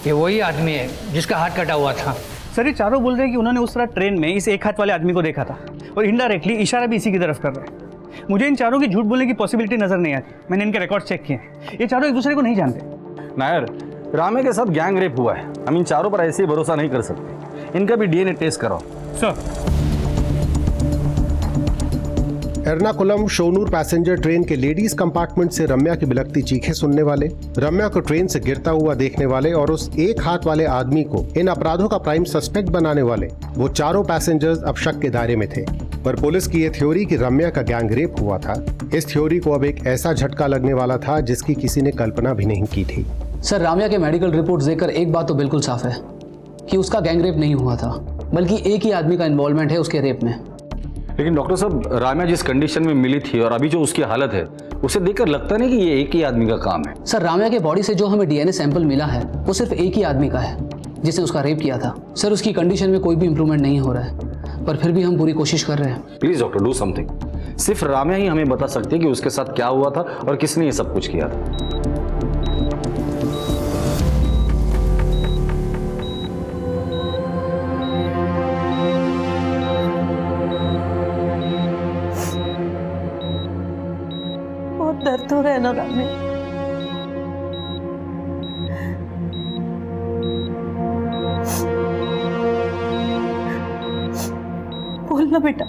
[SPEAKER 17] ये वही आदमी है जिसका हाथ कटा हुआ था।
[SPEAKER 11] सर ये चारों बोल रहे हैं कि उन्होंने उस रात ट्रेन में इस एक हाथ वाले आदमी को देखा था और इनडायरेक्टली इशारा भी इसी की तरफ कर रहे हैं। मुझे इन चारों की झूठ बोलने की पॉसिबिलिटी नजर नहीं आती। मैंने इनके रिकॉर्ड चेक किए हैं, ये चारों एक दूसरे को नहीं जानते।
[SPEAKER 10] नायर, रामे के साथ गैंग रेप हुआ है, हम इन चारों पर ऐसे ही भरोसा नहीं कर सकते। इनका भी डीएनए टेस्ट कराओ।
[SPEAKER 11] सर।
[SPEAKER 16] एर्नाकुलम शोनूर पैसेंजर ट्रेन के लेडीज कंपार्टमेंट से रम्या की बिलखती चीखें सुनने वाले, रम्या को ट्रेन से गिरता हुआ देखने वाले और उस एक हाथ वाले आदमी को इन अपराधों का प्राइम सस्पेक्ट बनाने वाले वो चारों पैसेंजर्स अब शक के दायरे में थे। पर पुलिस की ये थ्योरी कि रम्या का गैंग रेप हुआ था, इस थ्योरी को अब एक ऐसा झटका लगने वाला था जिसकी किसी ने कल्पना भी नहीं की थी।
[SPEAKER 18] सर, रम्या के मेडिकल रिपोर्ट देखकर एक बात तो बिल्कुल साफ है कि उसका गैंग रेप नहीं हुआ था, बल्कि एक ही आदमी का इन्वॉल्वमेंट है उसके रेप में।
[SPEAKER 10] लेकिन डॉक्टर साहब, राम्या जिस कंडीशन में मिली थी और अभी जो उसकी हालत है, उसे देखकर लगता नहीं कि ये एक ही आदमी का काम है।
[SPEAKER 18] सर, राम्या के बॉडी से जो हमें डीएनए सैंपल मिला है वो सिर्फ एक ही आदमी का है जिसने उसका रेप किया था। सर, उसकी कंडीशन में कोई भी इंप्रूवमेंट नहीं हो रहा है, पर फिर भी हम पूरी कोशिश कर रहे हैं।
[SPEAKER 10] Please doctor, do something. सिर्फ राम्या ही हमें बता सकती है कि उसके साथ क्या हुआ था और किसने ये सब कुछ किया था।
[SPEAKER 7] दर्द हो रहा है ना रामे? बोलना बेटा,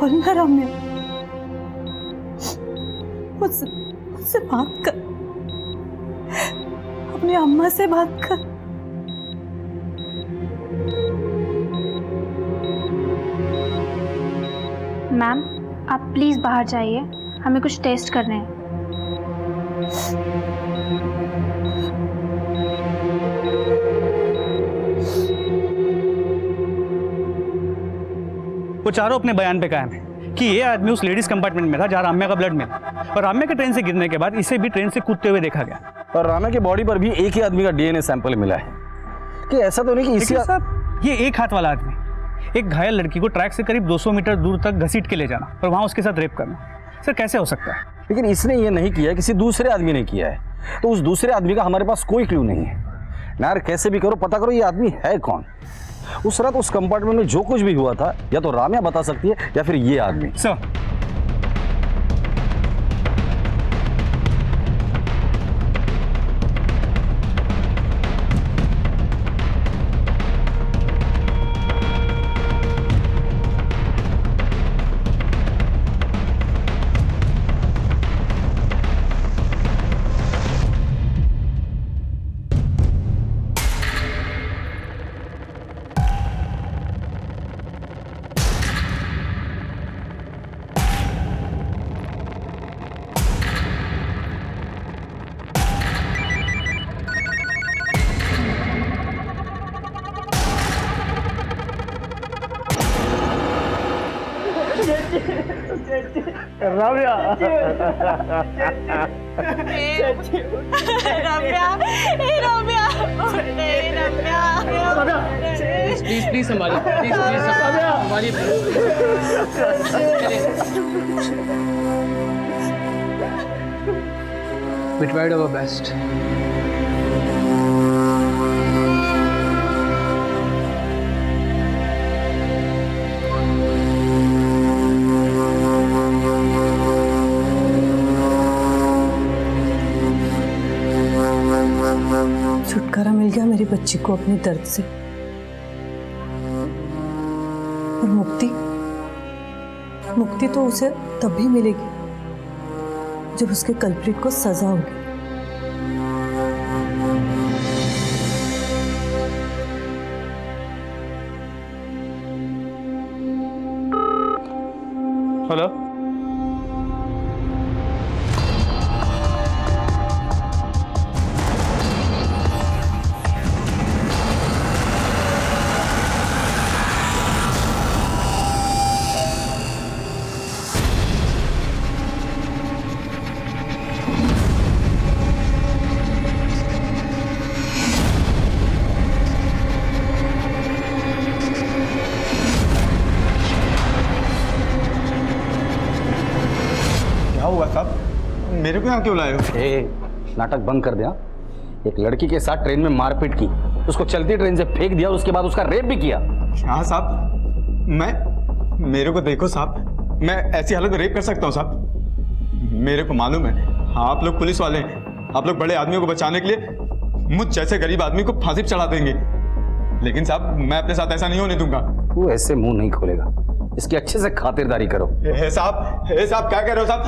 [SPEAKER 7] बोलना राम्या, मुझसे बात कर, अपनी अम्मा से बात कर।
[SPEAKER 19] मैम, आप प्लीज़ बाहर जाइए, हमें कुछ टेस्ट करने हैं।
[SPEAKER 11] वो चारों अपने बयान पे कायम है कि ये आदमी उस लेडीज कंपार्टमेंट में था जहाँ राम्या का ब्लड मिला, और राम्या के ट्रेन से गिरने के बाद इसे भी ट्रेन से कूदते हुए देखा गया।
[SPEAKER 10] और राम्या की बॉडी पर भी एक ही आदमी का डीएनए सैंपल मिला है। कि ऐसा तो नहीं कि इसी
[SPEAKER 11] साहब, ये एक हाथ वाला आदमी एक घायल लड़की को ट्रैक से करीब 200 मीटर दूर तक घसीट के ले जाना और वहाँ उसके साथ रेप करना, सर कैसे हो सकता है?
[SPEAKER 10] लेकिन इसने ये नहीं किया, किसी दूसरे आदमी ने किया है, तो उस दूसरे आदमी का हमारे पास कोई क्लू नहीं है। नायर, कैसे भी करो पता करो ये आदमी है कौन। उस रात उस कंपार्टमेंट में जो कुछ भी हुआ था या तो राम्या बता सकती है या फिर ये आदमी।
[SPEAKER 11] सर,
[SPEAKER 2] रम्या,
[SPEAKER 18] प्लीज प्लीज संभालिए, प्लीज प्लीज संभालिए। We tried our best.
[SPEAKER 7] छुटकारा मिल गया मेरी बच्ची को अपने दर्द से, और मुक्ति तो उसे तभी मिलेगी जब उसके कल्प्रिट को सजा होगी।
[SPEAKER 11] हेलो,
[SPEAKER 13] मेरे को यहाँ क्यों लाए हो?
[SPEAKER 10] नाटक बंद कर दिया। एक लड़की के साथ ट्रेन में मारपीट की, उसको चलती ट्रेन से फेंक दिया और उसके बाद उसका रेप भी किया।
[SPEAKER 13] हाँ साहब, मेरे को देखो साहब, मैं ऐसी हालत में रेप कर सकता हूँ साहब? मेरे को मालूम है आप लोग पुलिस वाले हैं, आप लोग बड़े आदमियों को बचाने के लिए मुझ जैसे गरीब आदमी को फांसी पे चढ़ा देंगे, लेकिन साहब मैं अपने साथ ऐसा नहीं होने दूंगा।
[SPEAKER 10] तू ऐसे मुंह नहीं खोलेगा, इसकी अच्छे से खातिरदारी करो।
[SPEAKER 13] साहब क्या कह रहे हो साहब?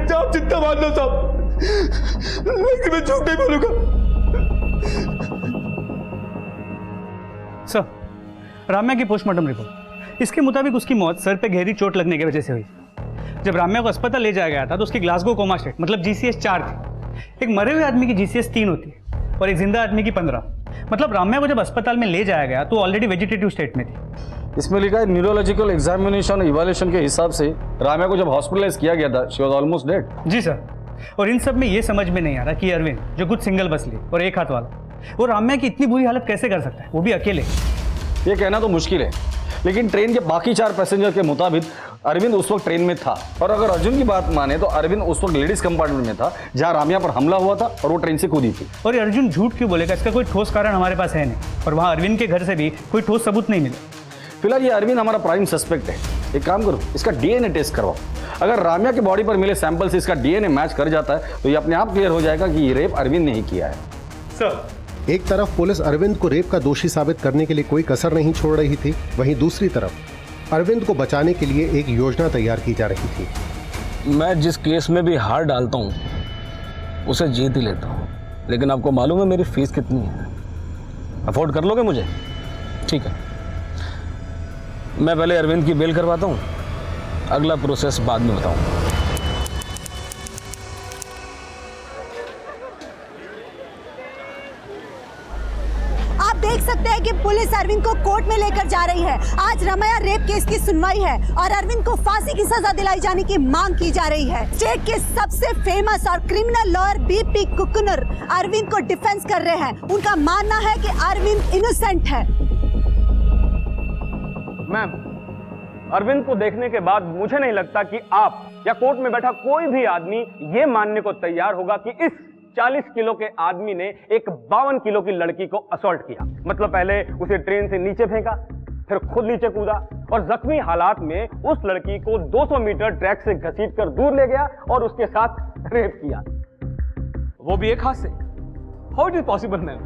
[SPEAKER 13] आप जितना मान लो साहब, लेकिन मैं झूठ नहीं बोलूंगा।
[SPEAKER 11] सर, राम्या की पोस्टमार्टम रिपोर्ट, इसके मुताबिक उसकी मौत सर पे गहरी चोट लगने की वजह से हुई। जब राम्या को अस्पताल ले जाया गया था तो उसकी ग्लासगो कोमा स्टेट मतलब GCS 4 थी। एक मरे हुए आदमी की GCS 3 होती है और एक जिंदा आदमी की 15। मतलब राम्या को जब अस्पताल में ले जाया गया तो ऑलरेडी वेजिटेटिव स्टेट में थी।
[SPEAKER 10] इसमें लिखा है न्यूरोलॉजिकल एग्जामिनेशन इवैल्यूएशन के हिसाब से राम्या को जब हॉस्पिटलाइज किया गया था शी वाज ऑलमोस्ट डेड।
[SPEAKER 11] जी सर, और इन सब में ये समझ में नहीं आ रहा कि अरविंद जो कुछ सिंगल बस ली और एक हाथ वाला, वो राम्या की इतनी बुरी हालत कैसे कर सकता है, वो भी अकेले।
[SPEAKER 10] ये कहना तो मुश्किल है, लेकिन ट्रेन के बाकी 4 पैसेंजर के मुताबिक अरविंद उस वक्त ट्रेन में था। और अगर अर्जुन की बात माने तो अरविंद उस वक्त लेडीज कंपार्टमेंट में था जहां राम्या पर हमला हुआ था और वो ट्रेन से कूदी थी।
[SPEAKER 11] और ये अर्जुन झूठ क्यों बोलेगा? इसका कोई ठोस कारण हमारे पास है नहीं, और वहाँ अरविंद के घर से भी कोई ठोस सबूत नहीं मिला।
[SPEAKER 10] फिलहाल ये अरविंद हमारा प्राइम सस्पेक्ट है। एक काम करो, इसका DNA टेस्ट करवाओ। अगर राम्या के बॉडी पर मिले सैंपल से इसका DNA मैच कर जाता है तो ये अपने आप क्लियर हो जाएगा कि ये रेप अरविंद ने ही किया है।
[SPEAKER 11] सर,
[SPEAKER 16] एक तरफ पुलिस अरविंद को रेप का दोषी साबित करने के लिए कोई कसर नहीं छोड़ रही थी, वहीं दूसरी तरफ अरविंद को बचाने के लिए एक योजना तैयार की जा रही थी।
[SPEAKER 20] मैं जिस केस में भी हार डालता हूँ उसे जीत ही लेता हूँ, लेकिन आपको मालूम है मेरी फीस कितनी है? अफोर्ड कर लोगे मुझे? ठीक है, मैं पहले अरविंद की बेल करवाता हूँ, अगला प्रोसेस बाद में बताऊँगा।
[SPEAKER 3] आप देख सकते हैं कि पुलिस अरविंद को कोर्ट में लेकर जा रही है। आज रमैया रेप केस की सुनवाई है और अरविंद को फांसी की सजा दिलाई जाने की मांग की जा रही है। स्टेट के सबसे फेमस और क्रिमिनल लॉयर BP कुकुनर अरविंद को डिफेंस कर रहे हैं। उनका मानना है कि अरविंद इनोसेंट है।
[SPEAKER 21] मैम, अरविंद को देखने के बाद मुझे नहीं लगता कि आप या कोर्ट में बैठा कोई भी आदमी ये मानने को तैयार होगा कि इस 40 किलो के आदमी ने एक 52 किलो की लड़की को असॉल्ट किया। मतलब पहले उसे ट्रेन से नीचे फेंका, फिर खुद नीचे कूदा और जख्मी हालात में उस लड़की को 200 मीटर ट्रैक से घसीटकर दूर ले गया और उसके साथ रेप किया, वो भी एक हाथ से। How it is possible ma'am?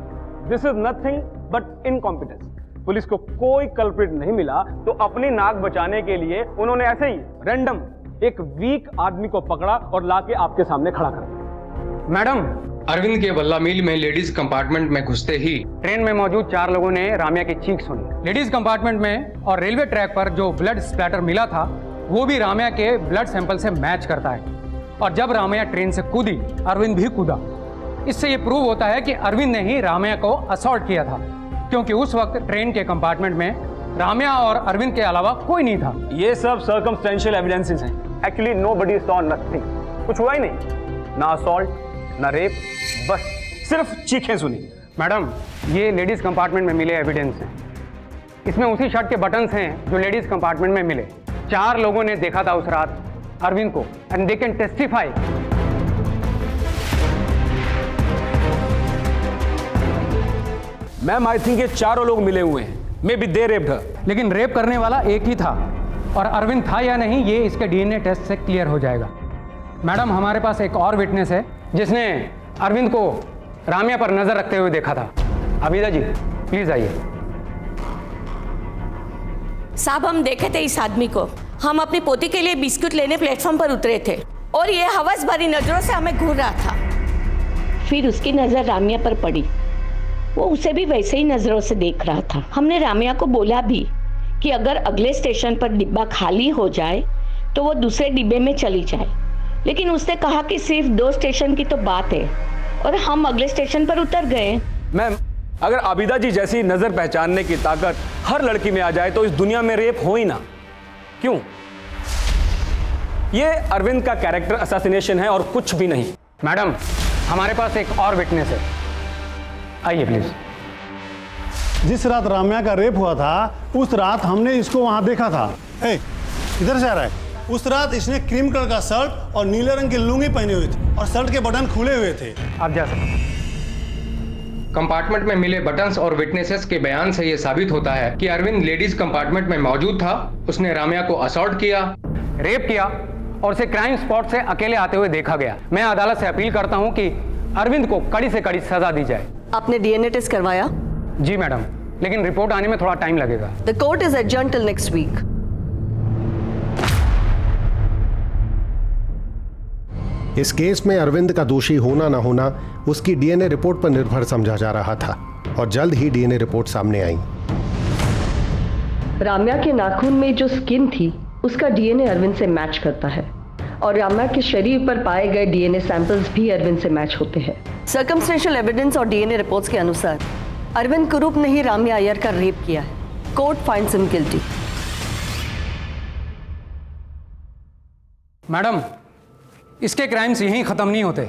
[SPEAKER 21] This is nothing but incompetence. Police को कोई कल्प्रिट नहीं मिला तो अपनी नाक बचाने के लिए उन्होंने ऐसे ही रैंडम एक वीक आदमी को पकड़ा और लाके आपके सामने खड़ा कर दिया।
[SPEAKER 22] मैडम, अरविंद के बल्ला मिल में लेडीज कंपार्टमेंट में घुसते ही ट्रेन में मौजूद 4 लोगों ने राम्या की चीख सुनी। लेडीज कंपार्टमेंट में और रेलवे ट्रैक पर जो ब्लड स्प्लैटर मिला था वो भी राम्या के ब्लड सैंपल से मैच करता है। और जब राम्या ट्रेन से कूदी, अरविंद भी कूदा। इससे ये प्रूव होता है कि अरविंद ने ही राम्या को असॉल्ट किया था, क्योंकि उस वक्त ट्रेन के कंपार्टमेंट में राम्या और अरविंद के अलावा कोई नहीं था।
[SPEAKER 21] ये सब सर्कमस्टेंशियल एविडेंसेस हैं। Actually nobody saw nothing. कुछ हुआ ही नहीं, ना असॉल्ट ना रेप, बस सिर्फ चीखें सुनी।
[SPEAKER 22] मैडम, ये लेडीज कंपार्टमेंट में मिले एविडेंस हैं। इसमें उसी शर्ट के बटन्स हैं जो लेडीज कंपार्टमेंट में मिले। 4 लोगों ने देखा था उस रात अरविंद को, and they can testify.
[SPEAKER 21] Ma'am, I think ये 4 लोग मिले हुए हैं। मे बी दे रेप्ड हर।
[SPEAKER 22] लेकिन रेप करने वाला एक ही था, और अरविंद था या नहीं ये इसके DNA टेस्ट से क्लियर हो जाएगा। मैडम, हमारे पास एक और विटनेस है जिसने अरविंद को राम्या पर नजर रखते हुए देखा था। अबीदा जी, प्लीज आइए।
[SPEAKER 8] साहब, हम देखे थे इस आदमी को। हम अपनी पोती के लिए बिस्कुट लेने प्लेटफॉर्म पर उतरे थे और ये हवस भरी नजरों से हमें घूर रहा था। फिर उसकी नजर राम्या पर पड़ी। वो उसे भी वैसे ही नजरों से देख रहा था। हमने राम्या को बोला भी कि अगर अगले स्टेशन पर डिब्बा खाली हो जाए तो वो दूसरे डिब्बे में चली जाए, लेकिन उसने कहा कि सिर्फ 2 स्टेशन की तो बात है और हम अगले स्टेशन पर उतर गए।
[SPEAKER 21] मैम, अगर आबिदा जी जैसी नजर पहचानने की ताकत हर लड़की में आ जाए तो इस दुनिया में रेप हो ही ना। क्यों? ये अरविंद का कैरेक्टर असैसिनेशन है और कुछ भी नहीं।
[SPEAKER 22] मैडम, हमारे पास एक और विटनेस है। आइए प्लीज।
[SPEAKER 14] जिस रात राम्या का रेप हुआ था उस रात हमने इसको वहां देखा था। ए, इधर से आ रहा है। उस रात इसने क्रीम कलर का शर्ट और नीले रंग की लुंगी पहनी हुई थी और शर्ट के बटन खुले हुए थे।
[SPEAKER 22] आप जा सकते हैं। कंपार्टमेंट में मिले बटन्स और विटनेसेस के बयान से यह साबित होता है कि अरविंद लेडीज कंपार्टमेंट में मौजूद था। उसने राम्या को असॉल्ट किया, रेप किया और उसे क्राइम स्पॉट से अकेले आते हुए देखा गया। मैं अदालत से अपील करता हूं कि अरविंद को कड़ी से कड़ी सजा दी जाए।
[SPEAKER 7] आपने डीएनए टेस्ट करवाया?
[SPEAKER 22] जी मैडम, लेकिन रिपोर्ट आने में थोड़ा टाइम लगेगा।
[SPEAKER 7] The court is adjourned till next week.
[SPEAKER 16] इस केस में अरविंद का दोषी होना ना होना उसकी डीएनए रिपोर्ट पर निर्भर समझा जा रहा था और जल्द ही डीएनए रिपोर्ट सामने आई।
[SPEAKER 8] राम्या के नाखून में जो स्किन थी उसका डीएनए अरविंद से मैच करता है और राम्या के शरीर पर पाए गए डीएनए सैंपल्स भी अरविंद से मैच होते हैं।
[SPEAKER 7] सर्कमस्टेंशियल एविडेंस और डीएनए रिपोर्ट्स के अनुसार अरविंद कुरूप ने ही राम्या अय्यर का रेप किया है। Court finds him guilty.
[SPEAKER 22] Madam, इसके क्राइम्स यहीं खत्म नहीं होते।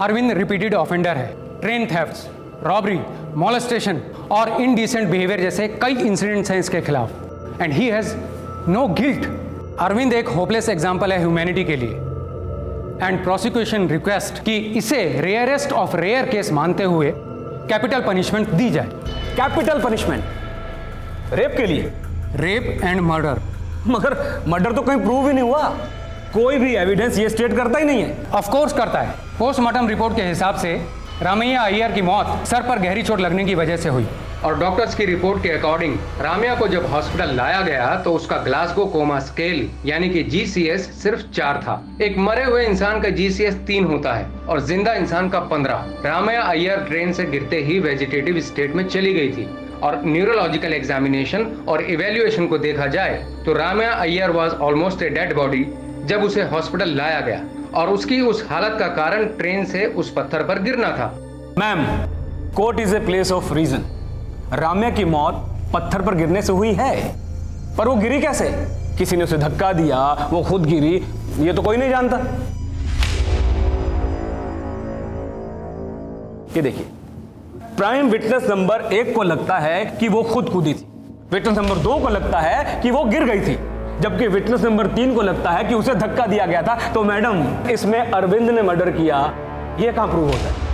[SPEAKER 22] अरविंद रिपीटेड ऑफेंडर है। ट्रेन थेफ्ट्स, रॉबरी, मॉलेस्टेशन और इनडिसेंट बिहेवियर जैसे कई इंसिडेंट्स हैं इसके खिलाफ and he has no guilt. Arvind एक होपलेस एग्जाम्पल है ह्यूमैनिटी के लिए एंड प्रोसिक्यूशन रिक्वेस्ट कि इसे रेयरेस्ट ऑफ रेयर केस मानते हुए कैपिटल पनिशमेंट दी जाए।
[SPEAKER 20] कैपिटल पनिशमेंट रेप के लिए?
[SPEAKER 22] Rape and murder.
[SPEAKER 20] मगर मर्डर तो कहीं प्रूव ही नहीं हुआ। कोई भी एविडेंस ये स्टेट करता ही नहीं है।
[SPEAKER 22] ऑफ कोर्स करता है। पोस्टमार्टम रिपोर्ट के हिसाब से रामैया अय्यर की मौत सर पर गहरी चोट लगने की वजह से हुई और डॉक्टर्स की रिपोर्ट के अकॉर्डिंग राम्या को जब हॉस्पिटल लाया गया तो उसका ग्लासगो कोमा स्केल यानी कि GCS सिर्फ 4 था। एक मरे हुए इंसान का GCS 3 होता है और जिंदा इंसान का 15। राम्या अय्यर ट्रेन से गिरते ही वेजिटेटिव स्टेट में चली गई थी और न्यूरोलॉजिकल एग्जामिनेशन और इवेल्युएशन को देखा जाए तो Ramya Iyer was almost a dead body जब उसे हॉस्पिटल लाया गया और उसकी उस हालत का कारण ट्रेन से उस पत्थर पर गिरना था।
[SPEAKER 20] Ma'am, court is a place of reason. Ramya की मौत पत्थर पर गिरने से हुई है, पर वो गिरी कैसे? किसी ने उसे धक्का दिया, वो खुद गिरी, ये तो कोई नहीं जानता। ये देखिए, प्राइम विटनेस नंबर 1 को लगता है कि वो खुद कूदी थी, विटनेस नंबर 2 को लगता है कि वो गिर गई थी, जबकि विटनेस नंबर 3 को लगता है कि उसे धक्का दिया गया था। तो मैडम, इसमें अरविंद ने मर्डर किया, ये कहां प्रूव होता है?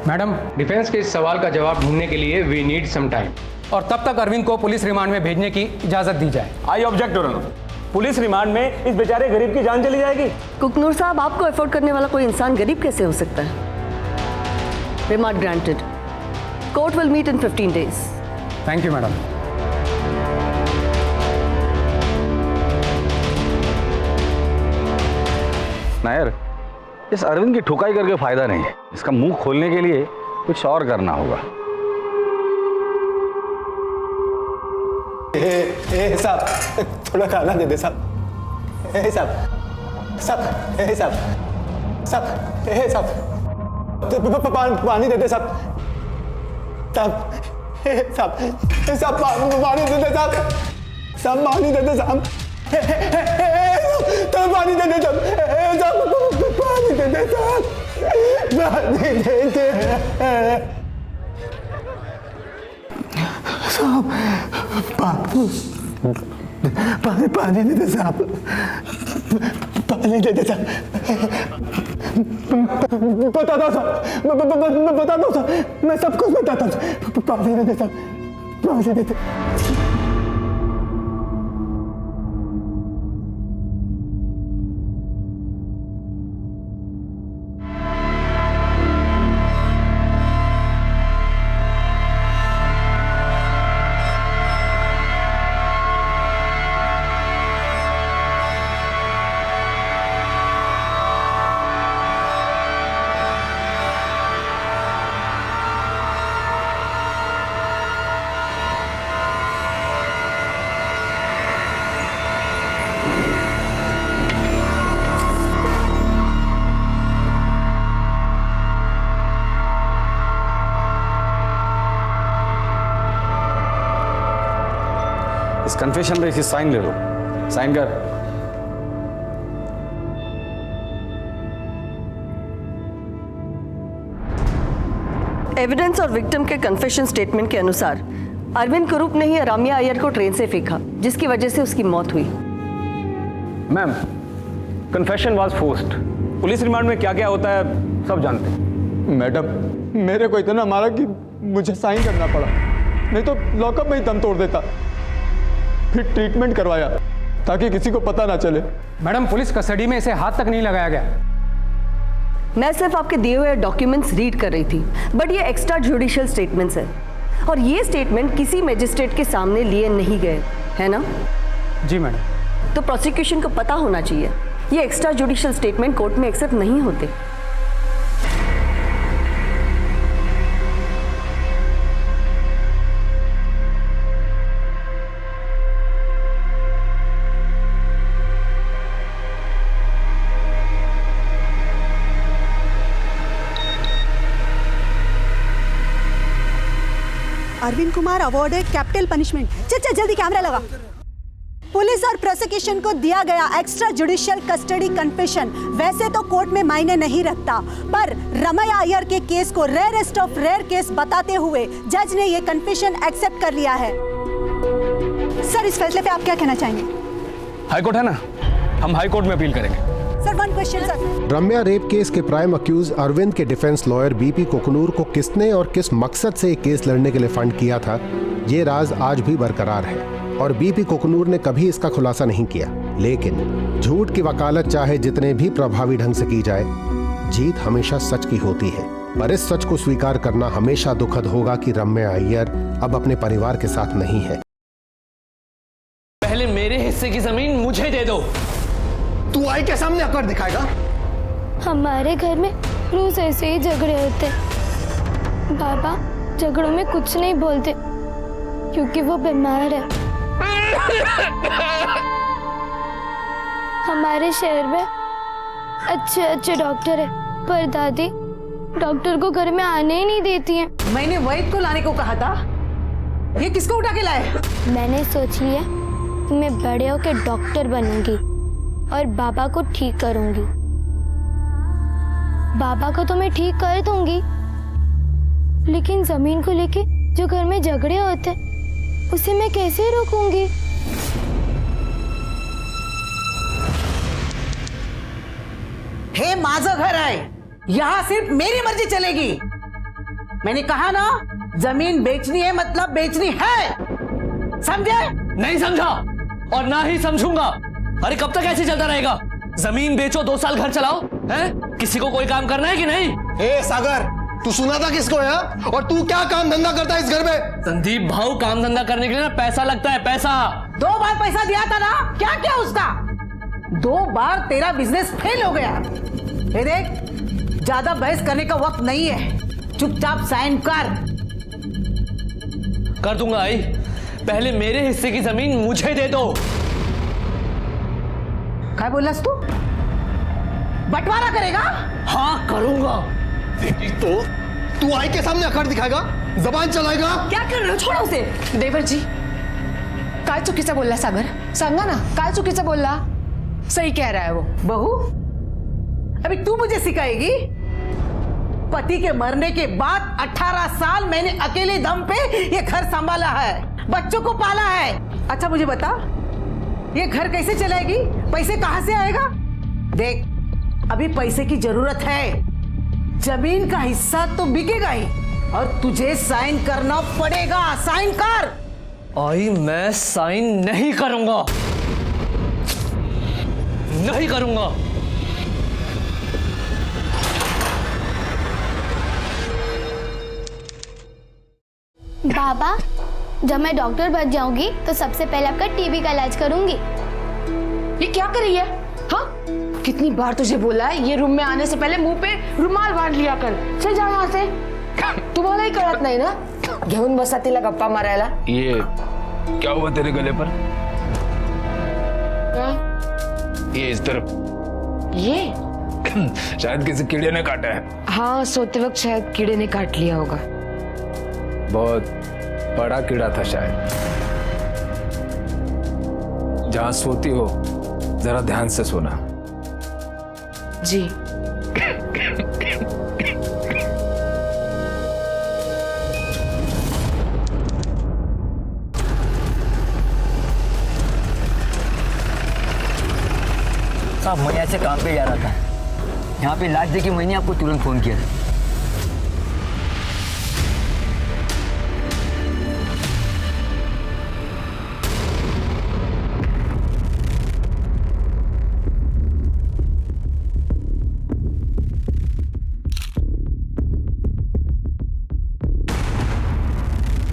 [SPEAKER 22] मैडम, डिफेंस के इस सवाल का जवाब ढूंढने के लिए वी नीड सम टाइम और तब तक अरविंद को पुलिस रिमांड में भेजने की इजाजत दी जाए।
[SPEAKER 20] I object your honour. Police remand में इस बेचारे गरीब की जान चली जाएगी।
[SPEAKER 7] कुकनूर साहब, आपको अफोर्ड करने वाला कोई इंसान गरीब कैसे हो सकता है? Remand granted. Court will meet in 15 days।
[SPEAKER 22] Thank you madam.
[SPEAKER 10] Nair, इस अरविंद की ठुकाई करके फायदा नहीं है। इसका मुंह खोलने के लिए कुछ और करना होगा।
[SPEAKER 14] साहब, थोड़ा खाना दे दे साहब। साहब साहब साहब साहब साहब पानी दे दे साहब। साहब साहब पानी दे दे साहब। साहब पानी दे दे साहब। तो पानी दे दे साहब। पानी दे दे साहब। पानी दे दे साहब। पानी दे दे साहब। पानी दे दे साहब। बता दो साहब, बता दो साहब, मैं सब कुछ बताता हूँ। पानी दे दे साहब, पानी दे दे।
[SPEAKER 10] इस कन्फेशन पे इसकी साइन ले लो। साइन कर।
[SPEAKER 7] एविडेंस और विक्टिम के कन्फेशन स्टेटमेंट के अनुसार अरविंद कुरूप ने ही राम्या अय्यर को ट्रेन से फेंका, जिसकी वजह से उसकी मौत हुई।
[SPEAKER 21] Ma'am, confession was forced. Police remand में क्या क्या होता है सब जानते हैं।
[SPEAKER 1] मैडम, मेरे को इतना मारा कि मुझे साइन करना पड़ा, नहीं तो लॉकअप में ही दम तोड़ देता। फिर ट्रीटमेंट करवाया ताकि किसी को पता ना चले।
[SPEAKER 22] मैडम, पुलिस कस्टडी में इसे हाथ तक नहीं लगाया गया।
[SPEAKER 7] मैं सिर्फ आपके दिए हुए डॉक्यूमेंट्स रीड कर रही थी, बट ये एक्स्ट्रा जुडिशियल स्टेटमेंट्स है और ये स्टेटमेंट किसी मजिस्ट्रेट के सामने लिए नहीं गए, है ना?
[SPEAKER 22] जी मैडम।
[SPEAKER 7] तो प्रोसिक्यूशन को पता होना चाहिए ये एक्स्ट्रा जुडिशियल स्टेटमेंट कोर्ट में एक्सेप्ट नहीं होते।
[SPEAKER 4] Arvind Kumar awarded capital punishment. चल जल्दी कैमरा लगा। पुलिस और प्रोसिक्यूशन को दिया गया एक्स्ट्रा जुडिशियल कस्टडी कन्फेशन वैसे तो कोर्ट में मायने नहीं रखता, पर रमैया अय्यर के केस को रेयरेस्ट ऑफ रेयर केस बताते हुए जज ने ये कन्फेशन एक्सेप्ट कर लिया है। सर, इस फैसले पे आप क्या कहना चाहेंगे?
[SPEAKER 21] हाईकोर्ट है ना, हम हाईकोर्ट में अपील करेंगे।
[SPEAKER 4] Sir, one question sir.
[SPEAKER 16] Ramya rape case के प्राइम अक्यूज अरविंद के डिफेंस लॉयर बीपी कोकनूर को किसने और किस मकसद से केस लड़ने के लिए फंड किया था, ये राज आज भी बरकरार है और बीपी कोकनूर ने कभी इसका खुलासा नहीं किया। लेकिन झूठ की वकालत चाहे जितने भी प्रभावी ढंग से की जाए, जीत हमेशा सच की होती है। पर इस सच को स्वीकार करना हमेशा दुखद होगा कि रम्या अय्यर अब अपने परिवार के साथ नहीं है।
[SPEAKER 23] पहले मेरे हिस्से की जमीन मुझे दे दो।
[SPEAKER 14] तू आई के सामने अकड़ दिखाएगा?
[SPEAKER 19] हमारे घर में रोज ऐसे ही झगड़े होते। बाबा झगड़ों में कुछ नहीं बोलते क्योंकि वो बीमार है। हमारे शहर में अच्छे अच्छे डॉक्टर है, पर दादी डॉक्टर को घर में आने ही नहीं देती हैं।
[SPEAKER 7] मैंने वैद को लाने को कहा था, ये किसको उठा के लाए?
[SPEAKER 19] मैंने सोच लिया कि मैं बड़े होकर डॉक्टर बनूंगी और बाबा को ठीक करूंगी। बाबा को तो मैं ठीक कर दूंगी, लेकिन जमीन को लेके जो घर में झगड़े होते उसे मैं कैसे रोकूंगी?
[SPEAKER 7] हे, माझं घर है, यहाँ सिर्फ मेरी मर्जी चलेगी। मैंने कहा ना, जमीन बेचनी है मतलब बेचनी है, समझे?
[SPEAKER 23] नहीं समझा और ना ही समझूंगा। अरे कब तक ऐसे चलता रहेगा? जमीन बेचो, 2 साल घर चलाओ, हैं? किसी को कोई काम करना है कि नहीं?
[SPEAKER 14] ए सागर, तू सुना था किसको है? और तू क्या काम धंधा करता है इस घर में?
[SPEAKER 23] संदीप भाऊ, काम धंधा करने के लिए ना पैसा लगता है, पैसा।
[SPEAKER 7] 2 बार पैसा दिया था ना, क्या क्या उसका? 2 बार तेरा बिजनेस फेल हो गया। ये देख, ज्यादा बहस करने का वक्त नहीं है, चुपचाप साइन
[SPEAKER 23] कर दूंगा आई। पहले मेरे हिस्से की जमीन मुझे दे दो।
[SPEAKER 7] क्या बोला तू? बंटवारा करेगा?
[SPEAKER 23] हाँ करूंगा।
[SPEAKER 14] तो तू आई के सामने अकड़ दिखाएगा, जबान चलाएगा?
[SPEAKER 2] क्या कर रहे हो? छोड़ो उसे।
[SPEAKER 24] देवर जी, काय चुकीचं बोलला सागर? सांगा ना, काय चुकीचं बोलला? सही कह रहा है वो।
[SPEAKER 7] बहू, अभी तू मुझे सिखाएगी? पति के मरने के बाद 18 साल मैंने अकेले दम पे ये घर संभाला है, बच्चों को पाला है। अच्छा मुझे बता, ये घर कैसे चलाएगी? पैसे कहां से आएगा? देख, अभी पैसे की जरूरत है, जमीन का हिस्सा तो बिकेगा ही और तुझे साइन करना पड़ेगा। साइन कर।
[SPEAKER 23] आई, मैं साइन नहीं करूंगा, नहीं करूंगा।
[SPEAKER 19] बाबा, जब मैं डॉक्टर बन जाऊंगी तो सबसे पहले आपका टीबी का इलाज करूंगी।
[SPEAKER 24] ये क्या कर रही है? हाँ, कितनी बार तुझे बोला है ये रूम में आने से पहले मुंह पे रुमाल बांध लिया कर। चल जा यहाँ से। तुम्हाला ही कळत नाही ना, घेऊन बसा तिला गप्पा मारायला।
[SPEAKER 20] ये क्या हुआ तेरे गले पर? ये इस तरफ।
[SPEAKER 24] ये
[SPEAKER 20] शायद किसी कीड़े ने काटा है।
[SPEAKER 24] हाँ, सोते वक्त शायद कीड़े ने काट लिया होगा।
[SPEAKER 20] बहुत बड़ा कीड़ा था शायद। जहां सोती हो जरा ध्यान से सोना।
[SPEAKER 24] जी।
[SPEAKER 5] साहब मैं यहाँ से काम पे जा रहा था, यहाँ पे लाश देखी मैंने आपको तुरंत फ़ोन किया।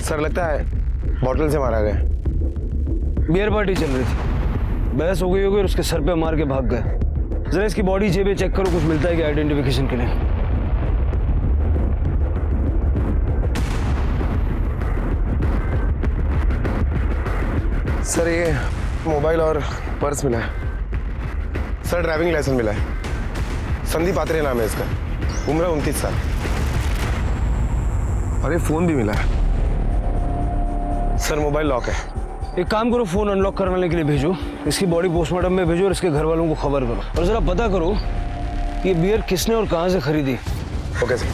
[SPEAKER 6] सर लगता है बॉटल से मारा गया।
[SPEAKER 12] बियर पार्टी चल रही थी, बहस हो गई होगी और उसके सर पे मार के भाग गए। जरा इसकी बॉडी जेबें चेक करो, कुछ मिलता है क्या आइडेंटिफिकेशन के लिए।
[SPEAKER 6] सर ये मोबाइल और पर्स मिला है। सर ड्राइविंग लाइसेंस मिला है। संदीप आत्रेय नाम है इसका, उम्र 29 साल। और ये फोन भी मिला है। सर मोबाइल लॉक है।
[SPEAKER 12] एक काम करो, फोन अनलॉक करवाने के लिए भेजो, इसकी बॉडी पोस्टमार्टम में भेजो और इसके घर वालों को खबर करो और जरा पता करो ये बियर किसने और कहां से खरीदी।
[SPEAKER 6] Okay sir.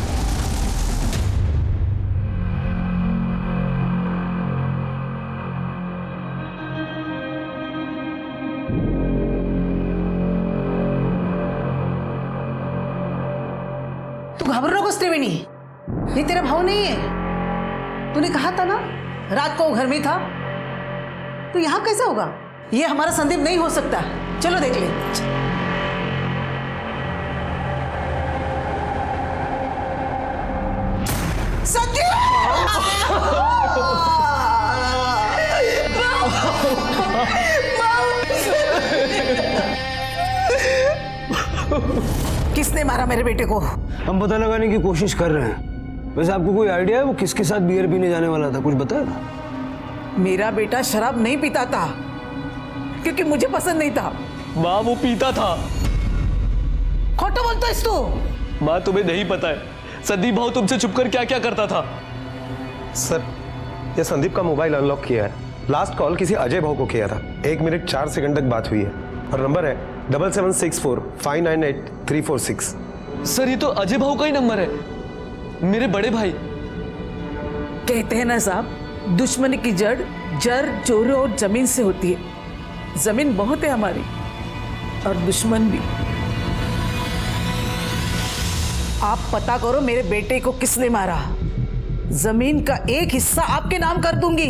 [SPEAKER 15] तू घबरा कुछ त्रिवेणी, ये तेरा भाव नहीं है। तूने कहा था ना रात को वो घर में था, तो यहाँ कैसे होगा? ये हमारा संदीप नहीं हो सकता। चलो देख ले। किसने मारा मेरे बेटे को?
[SPEAKER 12] हम पता लगाने की कोशिश कर रहे हैं। वैसे आपको कोई आइडिया है वो किसके साथ बियर पीने जाने वाला था? कुछ बताया?
[SPEAKER 15] मेरा बेटा शराब नहीं पीता था क्योंकि मुझे पसंद नहीं था।
[SPEAKER 23] माँ वो पीता था।
[SPEAKER 15] खोटो बोलता है तू।
[SPEAKER 23] माँ तुम्हें नहीं पता है संदीप भाव तुमसे छुपकर क्या क्या करता था।
[SPEAKER 6] सर ये संदीप का मोबाइल अनलॉक किया है। लास्ट कॉल किसी अजय भाव को किया था। 1 मिनट 4 सेकंड तक बात हुई है और नंबर है 7764 598 346।
[SPEAKER 23] सर ये तो अजय भाव का ही नंबर है, मेरे बड़े भाई।
[SPEAKER 15] कहते हैं ना साहब, दुश्मनी की जड़ चोरी और जमीन से होती है। जमीन बहुत है हमारी और दुश्मन भी। आप पता करो मेरे बेटे को किसने मारा। जमीन का एक हिस्सा आपके नाम कर दूंगी,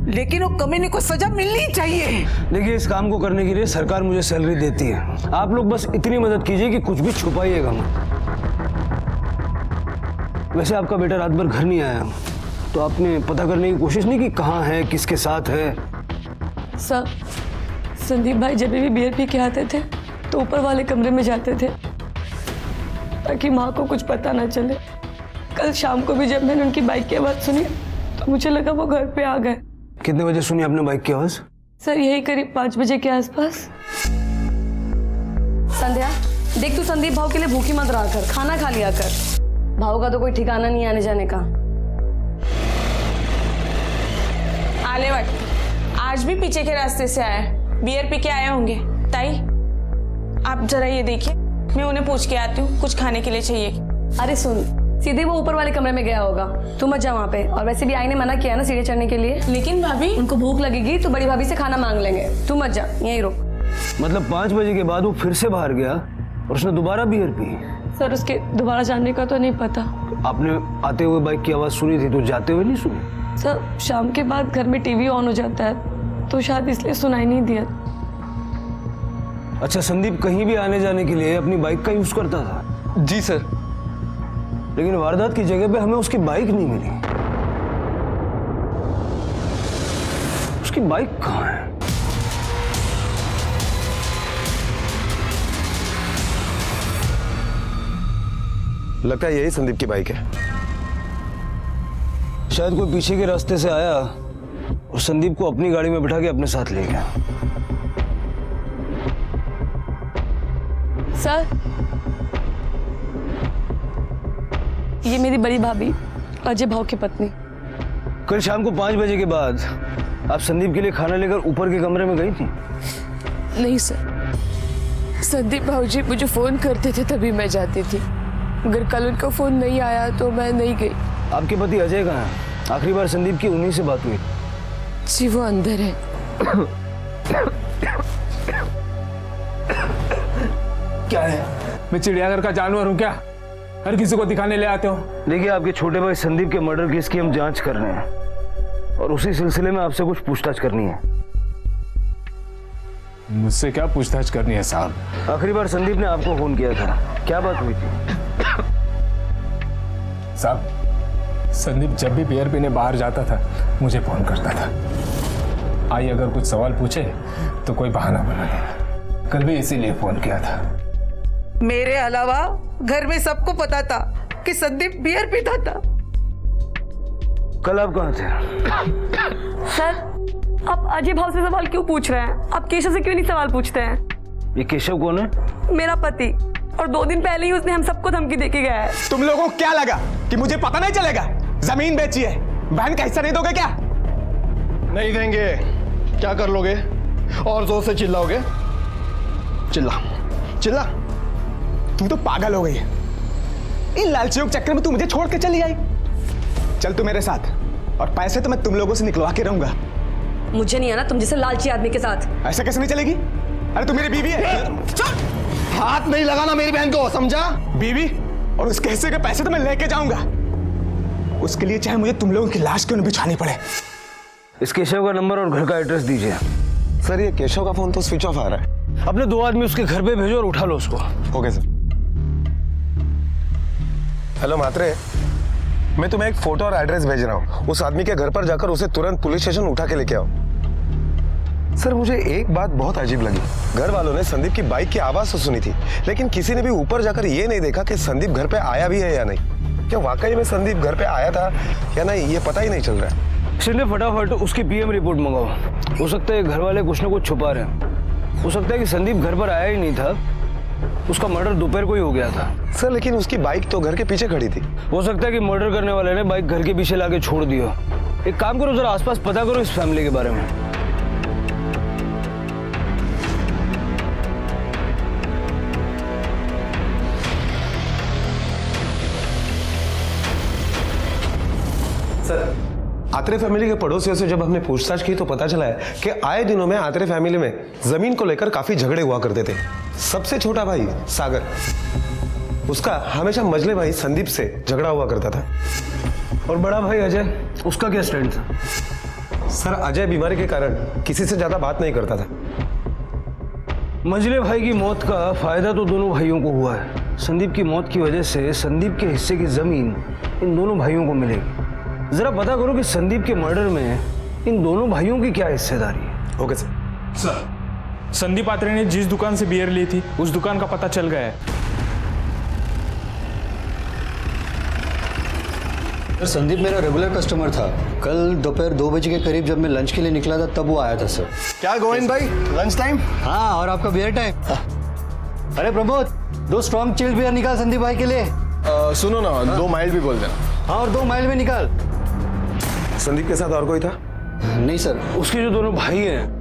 [SPEAKER 15] लेकिन वो कमीने को सजा मिलनी चाहिए।
[SPEAKER 12] देखिए इस काम को करने के लिए सरकार मुझे सैलरी देती है। आप लोग बस इतनी मदद कीजिए कि कुछ भी छुपाइएगा मत। वैसे आपका बेटा रात भर घर नहीं आया, तो आपने पता करने की कोशिश नहीं की कहाँ है, किसके साथ है?
[SPEAKER 25] सर संदीप भाई जब भी बियर पी के आते थे तो ऊपर वाले कमरे में जाते थे ताकि माँ को कुछ पता ना चले। कल शाम को भी जब मैंने उनकी बाइक की आवाज़ सुनी तो मुझे लगा वो घर पे आ गए।
[SPEAKER 12] कितने बजे सुनी आपने बाइक की आवाज़?
[SPEAKER 25] सर यही करीब 5 बजे के आसपास।
[SPEAKER 26] संध्या देख, तू संदीप भाव के लिए भूखी मत रहा कर, खाना खा लिया कर। भाव का तो कोई ठिकाना नहीं आने जाने का।
[SPEAKER 2] आलेवट आज भी पीछे के रास्ते से आया, बियर पी के आए होंगे। ताई आप जरा ये देखिए, मैं उन्हें पूछ के आती हूँ कुछ खाने के लिए चाहिए।
[SPEAKER 26] अरे सुन, सीधे वो ऊपर वाले कमरे में गया होगा, तू मत जा वहाँ पे। और वैसे भी आई ने मना किया ना सीढ़ी चढ़ने के लिए।
[SPEAKER 2] लेकिन भाभी
[SPEAKER 26] उनको भूख लगेगी तो बड़ी भाभी से खाना मांग लेंगे, तू मत जा, यहीं रुक।
[SPEAKER 12] मतलब 5 बजे के बाद वो फिर से बाहर गया और उसने दोबारा बियर पी?
[SPEAKER 25] सर उसके दोबारा जाने का तो नहीं पता।
[SPEAKER 12] आपने आते हुए बाइक की आवाज़ सुनी थी तो जाते हुए नहीं सुनी?
[SPEAKER 25] सर शाम के बाद घर में टीवी ऑन हो जाता है तो शायद इसलिए सुनाई नहीं दिया।
[SPEAKER 12] अच्छा, संदीप कहीं भी आने जाने के लिए अपनी बाइक का यूज करता था?
[SPEAKER 23] जी सर।
[SPEAKER 12] लेकिन वारदात की जगह पे हमें उसकी बाइक नहीं मिली। उसकी बाइक कहाँ है?
[SPEAKER 6] लगता है यही संदीप की बाइक है।
[SPEAKER 12] शायद कोई पीछे के रास्ते से आया और संदीप को अपनी गाड़ी में बिठा के अपने साथ ले गया।
[SPEAKER 25] सर ये मेरी बड़ी भाभी अजय भाव की पत्नी।
[SPEAKER 12] कल शाम को 5 बजे के बाद आप संदीप के लिए खाना लेकर ऊपर के कमरे में गई थी?
[SPEAKER 24] नहीं सर, संदीप भाऊजी मुझे फोन करते थे तभी मैं जाती थी। अगर कल उनका फोन नहीं आया तो मैं नहीं गई।
[SPEAKER 12] आपके पति अजय कहाँ है? आखिरी बार संदीप की उन्हीं से बात हुई।
[SPEAKER 24] जी वो अंदर है।
[SPEAKER 20] क्या है? मैं चिड़ियाघर का जानवर हूँ क्या? हर किसी को दिखाने ले आते हो?
[SPEAKER 12] देखिए, आपके छोटे भाई संदीप के मर्डर केस की हम जांच कर रहे हैं और उसी सिलसिले में आपसे कुछ पूछताछ करनी है।
[SPEAKER 20] मुझसे क्या पूछताछ करनी है साहब?
[SPEAKER 12] आखिरी बार संदीप ने आपको फोन किया था, क्या बात हुई थी?
[SPEAKER 20] साहब, संदीप जब भी बियर पीने बाहर जाता था मुझे फोन करता था। आई अगर कुछ सवाल पूछे तो कोई बहाना बना देगा। कल भी इसीलिए फोन किया था।
[SPEAKER 15] मेरे अलावा घर में सबको पता था कि संदीप बियर पीता था।
[SPEAKER 12] कल आप कहाँ थे?
[SPEAKER 25] सर, आप अजय भाव से सवाल क्यों पूछ रहे हैं? आप केशव से क्यों नहीं सवाल पूछते हैं?
[SPEAKER 12] ये केशव कौन है?
[SPEAKER 25] मेरा पति, और 2 दिन पहले ही उसने हम सबको धमकी देके गया है।
[SPEAKER 1] तुम लोगों को क्या लगा कि मुझे पता नहीं चलेगा? जमीन बेची है, बहन का हिस्सा नहीं दोगे क्या?
[SPEAKER 3] नहीं देंगे। क्या कर लोगे? और जोर से चिल्लाओगे? चिल्ला चिल्ला।
[SPEAKER 1] तुम तो पागल हो गई है। इन लालचियों के चक्कर में तू मुझे छोड़ के चली आई। चल तू मेरे साथ, और पैसे तो मैं तुम लोगों से निकलवा के रहूंगा।
[SPEAKER 25] मुझे नहीं आना तुम जैसे लालची आदमी के साथ।
[SPEAKER 1] ऐसा कैसे नहीं चलेगी? अरे तू मेरी बीवी है।
[SPEAKER 3] हाथ नहीं लगाना मेरी बहन को, समझा?
[SPEAKER 1] बीवी और उसके हिस्से के पैसे तो मैं लेके जाऊंगा। उसके लिए चाहे मुझे तुम लोगों की लाश क्यों न बिछानी पड़े।
[SPEAKER 12] इस केशव का नंबर और घर का एड्रेस दीजिए।
[SPEAKER 6] सर, ये केशव का फोन तो स्विच ऑफ आ रहा है।
[SPEAKER 12] अपने 2 आदमी उसके घर पे भेजो और उठा लो उसको।
[SPEAKER 6] Okay sir. हेलो मात्रे, मैं तुम्हें एक फोटो और एड्रेस भेज रहा हूँ। उस आदमी के घर पर जाकर उसे तुरंत पुलिस स्टेशन उठा के लेके आओ। सर, मुझे एक बात बहुत अजीब लगी। घर वालों ने संदीप की बाइक की आवाज तो सुनी थी, लेकिन किसी ने भी ऊपर जाकर ये नहीं देखा कि संदीप घर पे आया भी है या नहीं। क्या वाकई में संदीप घर पे आया था या नहीं, ये पता ही नहीं चल रहा है।
[SPEAKER 12] शिंदे, फटाफट उसकी पीएम रिपोर्ट मंगाओ। हो सकता है घर वाले कुछ न कुछ छुपा रहे हैं। हो सकता है कि संदीप घर पर आया ही नहीं था, उसका मर्डर दोपहर को ही हो गया था।
[SPEAKER 6] सर, लेकिन उसकी बाइक तो घर के पीछे खड़ी थी।
[SPEAKER 12] हो सकता है कि मर्डर करने वाले ने बाइक घर के पीछे लाके छोड़ दिया। एक काम करो, जरा आसपास पता करो इस फैमिली के बारे में।
[SPEAKER 6] सर, आत्रे फैमिली के पड़ोसियों से जब हमने पूछताछ की तो पता चला है कि आए दिनों में आत्रे फैमिली में जमीन को लेकर काफी झगड़े हुआ करते थे। सबसे छोटा भाई सागर, उसका हमेशा मजले भाई संदीप से झगड़ा हुआ करता था।
[SPEAKER 12] और बड़ा भाई अजय, उसका क्या स्टैंड था?
[SPEAKER 6] सर, अजय बीमारी के कारण किसी से ज्यादा बात नहीं करता था।
[SPEAKER 12] मजले भाई की मौत का फायदा तो दोनों भाइयों को हुआ है। संदीप की मौत की वजह से संदीप के हिस्से की जमीन इन दोनों भाइयों को मिलेगी। जरा पता करो कि संदीप के मर्डर में इन दोनों भाइयों की क्या हिस्सेदारी है।
[SPEAKER 6] Okay sir.
[SPEAKER 20] Sir, Sandeep Atre ने जिस दुकान से बियर ली थी उस दुकान का पता चल गया है।
[SPEAKER 3] सर, संदीप मेरा रेगुलर कस्टमर था। कल दोपहर 2 बजे के करीब जब मैं लंच के लिए निकला था तब वो आया था सर। क्या गोविंद भाई, लंच टाइम? हाँ, और आपका बियर टाइम। अरे प्रमोद, 2 स्ट्रॉन्ग चिल्ड बियर निकाल संदीप भाई के लिए।
[SPEAKER 6] सुनो ना, 2 माइल्ड भी बोल देना।
[SPEAKER 3] हाँ, और 2 माइल्ड में निकाल।
[SPEAKER 6] संदीप के साथ और कोई था?
[SPEAKER 3] नहीं सर।
[SPEAKER 12] उसके जो दोनों भाई हैं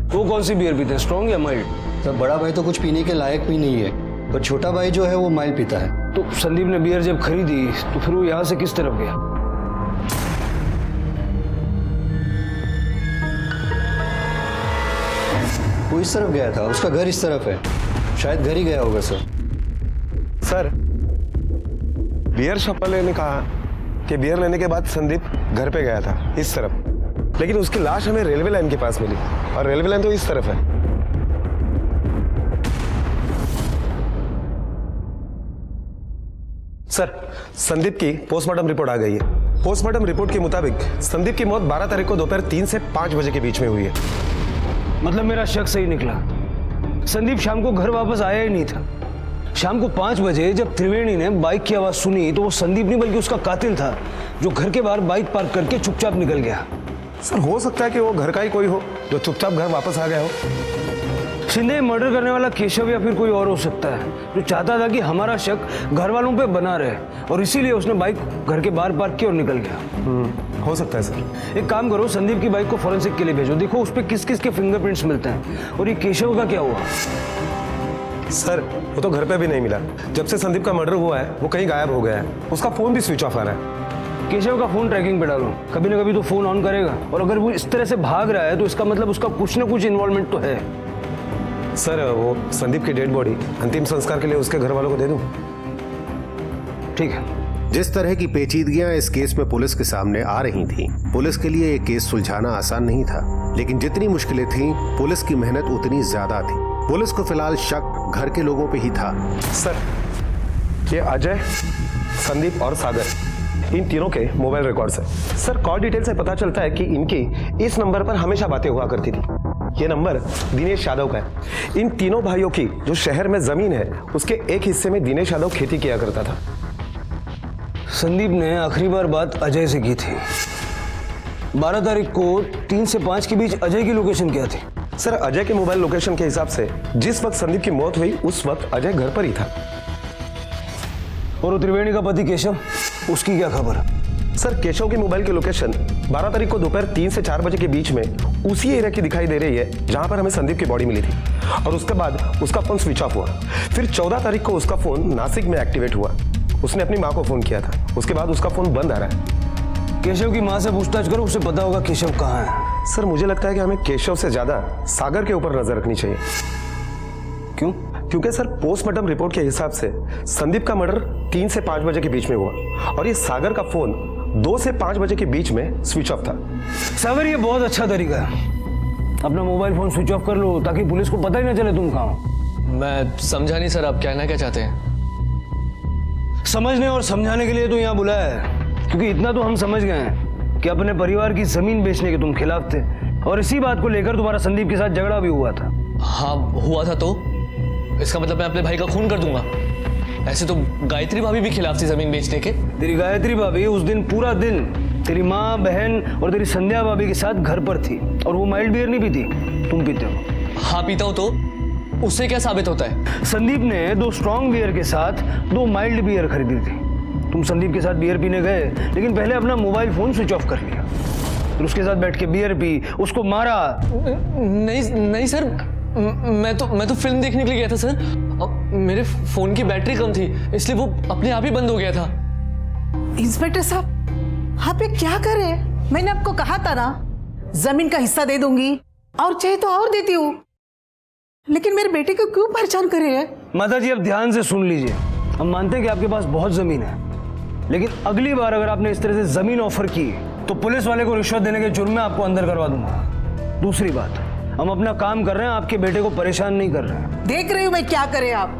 [SPEAKER 12] वो कौन सी बियर पीते हैं, स्ट्रॉन्ग या माइल्ड?
[SPEAKER 3] सर, बड़ा भाई तो कुछ पीने के लायक भी नहीं है, पर छोटा भाई जो है वो माइल्ड पीता है।
[SPEAKER 12] तो संदीप ने बियर जब खरीदी तो फिर वो यहाँ से किस तरफ गया?
[SPEAKER 3] वो इस तरफ गया था, उसका घर इस तरफ है, शायद घर ही गया होगा सर।
[SPEAKER 6] सर, बियर शॉप वाले ने कहा कि बियर लेने के बाद संदीप घर पे गया था इस तरफ, लेकिन उसकी लाश हमें रेलवे लाइन के पास मिली और रेलवे लाइन तो इस तरफ है। सर, संदीप की पोस्टमार्टम रिपोर्ट आ गई है। पोस्टमार्टम रिपोर्ट के मुताबिक संदीप की मौत 12 तारीख को दोपहर 3 से 5 बजे के बीच में हुई है।
[SPEAKER 12] मतलब मेरा शक सही निकला, संदीप शाम को घर वापस आया ही नहीं था। शाम को 5 बजे जब त्रिवेणी ने बाइक की आवाज सुनी तो वो संदीप नहीं बल्कि उसका कातिल था जो घर के बाहर बाइक पार्क करके चुपचाप निकल गया।
[SPEAKER 6] सर, हो सकता है कि वो घर का ही कोई हो जो चुपचाप घर वापस आ गया हो।
[SPEAKER 12] शिंदे, मर्डर करने वाला केशव या फिर कोई और हो सकता है जो चाहता था कि हमारा शक घर वालों पे बना रहे और इसीलिए उसने बाइक घर के बाहर पार्क की और निकल गया।
[SPEAKER 6] हो सकता है सर।
[SPEAKER 12] एक काम करो, संदीप की बाइक को फॉरेंसिक के लिए भेजो, देखो उस पर किस किस के फिंगरप्रिंट्स मिलते हैं। और ये केशव का क्या हुआ?
[SPEAKER 6] सर, वो तो घर पे भी नहीं मिला। जब से संदीप का मर्डर हुआ है वो कहीं गायब हो गया है। उसका फोन भी स्विच ऑफ आ रहा है।
[SPEAKER 12] केशव का फोन ट्रैकिंग पे डालो, कभी ना कभी तो फोन ऑन करेगा। और अगर वो इस तरह से भाग रहा है तो इसका मतलब उसका कुछ ना कुछ इन्वॉल्वमेंट तो है।
[SPEAKER 6] सर वो संदीप की डेड बॉडी अंतिम संस्कार के लिए उसके घर वालों को दे दूं?
[SPEAKER 12] ठीक है।
[SPEAKER 16] जिस तरह की पेचीदगियां इस केस में पुलिस के सामने आ रही थीं, पुलिस के लिए ये केस सुलझाना आसान नहीं था, लेकिन जितनी मुश्किलें थीं, पुलिस की मेहनत उतनी ज्यादा थी। पुलिस को फिलहाल शक घर के लोगों पे ही था।
[SPEAKER 6] सर ये अजय, संदीप और सागर, इन तीनों के मोबाइल रिकॉर्ड्स है। सर कॉल डिटेल से पता चलता है कि इनकी इस नंबर पर हमेशा बातें हुआ करती थी। ये नंबर दिनेश यादव का है। इन तीनों भाइयों की जो शहर में जमीन है, उसके एक हिस्से में दिनेश यादव खेती किया करता था।
[SPEAKER 12] संदीप ने आखिरी बार बात अजय से की थी। 12 तारीख को 3 से 5 के बीच अजय की लोकेशन क्या थी?
[SPEAKER 6] सर अजय के मोबाइल लोकेशन के हिसाब से जिस वक्त संदीप की मौत हुई उस वक्त अजय घर पर ही था।
[SPEAKER 12] और वो त्रिवेणी का पति केशव, उसकी क्या खबर?
[SPEAKER 6] सर केशव की मोबाइल की लोकेशन 12 तारीख को दोपहर 3 से 4 बजे के बीच में उसी एरिया की दिखाई दे रही है जहां पर हमें संदीप की बॉडी मिली थी। और उसके बाद उसका फोन स्विच ऑफ हुआ। फिर 14 तारीख को उसका फोन नासिक में एक्टिवेट हुआ। उसने अपनी माँ को फोन किया था, उसके बाद उसका फोन बंद आ रहा है।
[SPEAKER 12] केशव की माँ से पूछताछ करो, उसे पता होगा केशव कहाँ है।
[SPEAKER 6] सर मुझे लगता है कि हमें केशव से ज्यादा सागर के ऊपर नजर रखनी चाहिए।
[SPEAKER 12] क्यों?
[SPEAKER 6] क्योंकि सर पोस्टमार्टम रिपोर्ट के हिसाब से संदीप का मर्डर 3 से 5 बजे के बीच में हुआ और ये सागर का फोन 2 से 5 बजे के बीच में स्विच ऑफ था।
[SPEAKER 12] सागर ये बहुत अच्छा तरीका है, अपना मोबाइल फोन स्विच ऑफ कर लो ताकि पुलिस को पता ही ना चले तुम कहाँ हो।
[SPEAKER 23] मैं समझा नहीं सर, आप कहना क्या चाहते हैं?
[SPEAKER 12] समझने और समझाने के लिए तो यहाँ बुलाया है, क्योंकि इतना तो हम समझ गए हैं कि अपने परिवार की जमीन बेचने के तुम खिलाफ थे और इसी बात को लेकर तुम्हारा संदीप के साथ झगड़ा भी हुआ था।
[SPEAKER 23] हाँ हुआ था, तो इसका मतलब मैं अपने भाई का खून कर दूंगा? ऐसे तो गायत्री भाभी भी खिलाफ थी जमीन बेचने के।
[SPEAKER 12] तेरी गायत्री भाभी उस दिन पूरा दिन तेरी माँ, बहन और तेरी संध्या भाभी के साथ घर पर थी और वो माइल्ड बियर नहीं पीती, तुम पीते हो।
[SPEAKER 23] हाँ पीता हूँ, तो उससे क्या साबित होता है?
[SPEAKER 12] संदीप ने 2 स्ट्रॉन्ग बियर के साथ 2 माइल्ड बियर खरीदी थी। तुम संदीप के साथ बियर पीने गए, लेकिन पहले अपना मोबाइल फोन स्विच ऑफ कर लिया, फिर उसके साथ बैठ के बियर पी, उसको मारा।
[SPEAKER 23] नहीं सर, मैं तो फिल्म देखने के लिए गया था सर। मेरे फोन की बैटरी कम थी, इसलिए वो अपने आप ही बंद हो गया था।
[SPEAKER 15] इंस्पेक्टर साहब, आप ये क्या कर रहे हैं? मैंने आपको कहा था ना, जमीन का हिस्सा दे दूंगी और चाहे तो और देती हूँ, लेकिन मेरे बेटे को क्यों परेशान कर रहे हैं?
[SPEAKER 12] माता जी अब ध्यान से सुन लीजिए, हम मानते हैं कि आपके पास बहुत जमीन है, लेकिन अगली बार अगर आपने इस तरह से जमीन ऑफर की तो पुलिस वाले को रिश्वत देने के जुर्म में आपको अंदर करवा दूंगा। दूसरी बात, हम अपना काम कर रहे हैं, आपके बेटे को परेशान नहीं कर रहे हैं।
[SPEAKER 15] देख रही हूं मैं क्या करे आप।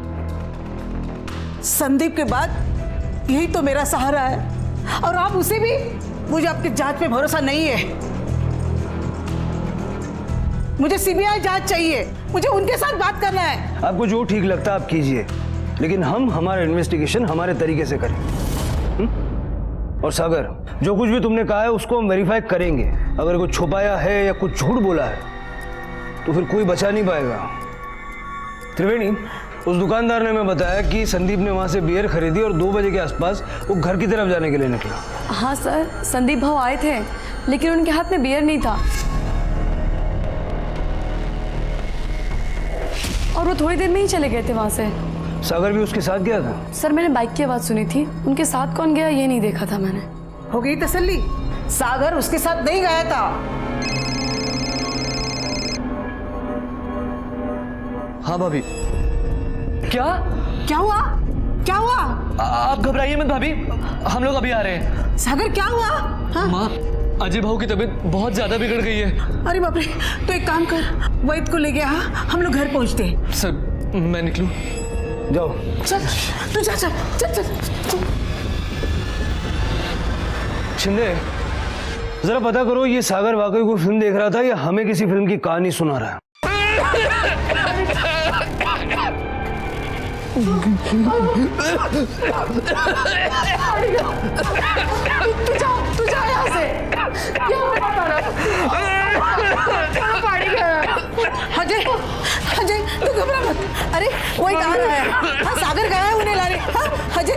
[SPEAKER 15] संदीप के बाद यही तो मेरा सहारा है और आप उसे भी। मुझे आपकी जांच पे भरोसा नहीं है, मुझे सीबीआई जांच चाहिए, मुझे उनके साथ बात करना है।
[SPEAKER 12] आपको जो ठीक लगता है आप कीजिए, लेकिन हम हमारा इन्वेस्टिगेशन हमारे तरीके से करें। और सागर, जो कुछ भी तुमने कहा है उसको हम वेरीफाई करेंगे। अगर कुछ छुपाया है या कुछ झूठ बोला है तो फिर कोई बचा नहीं पाएगा। त्रिवेणी, उस दुकानदार ने हमें बताया कि संदीप ने वहां से बियर खरीदी और 2 बजे के आसपास वो घर की तरफ जाने के लिए निकला।
[SPEAKER 25] हाँ सर, संदीप भाव आए थे, लेकिन उनके हाथ में बियर नहीं था और वो थोड़ी देर में ही चले गए थे वहां से।
[SPEAKER 12] सागर भी उसके साथ गया था?
[SPEAKER 25] सर मैंने बाइक की आवाज सुनी थी, उनके साथ कौन गया ये नहीं देखा था मैंने।
[SPEAKER 15] हो गई तसल्ली? सागर उसके साथ नहीं गया था।
[SPEAKER 23] हाँ भाभी। क्या
[SPEAKER 15] क्या हुआ? क्या हुआ?
[SPEAKER 23] आप घबराइए मत भाभी, हम लोग अभी आ रहे हैं।
[SPEAKER 15] सागर क्या हुआ? हाँ?
[SPEAKER 23] माँ, अजय भाऊ की तबीयत बहुत ज्यादा बिगड़ गई है।
[SPEAKER 15] अरे बाप रे, तो एक काम कर, वैद को ले गया, हम लोग घर पहुंचते हैं।
[SPEAKER 23] सर मैं निकलूं?
[SPEAKER 12] जाओ।
[SPEAKER 15] चल तू जा, चल चल चल।
[SPEAKER 12] शिंदे, जरा पता करो ये सागर वाकई कोई फिल्म देख रहा था या हमें किसी फिल्म की कहानी सुना रहा है।
[SPEAKER 24] तू जा यहाँ से।
[SPEAKER 15] अजय, अजय तू घबरा मत। अरे वही कहाँ रहा है? हाँ सागर गया है उन्हें लाने। हाँ अजय,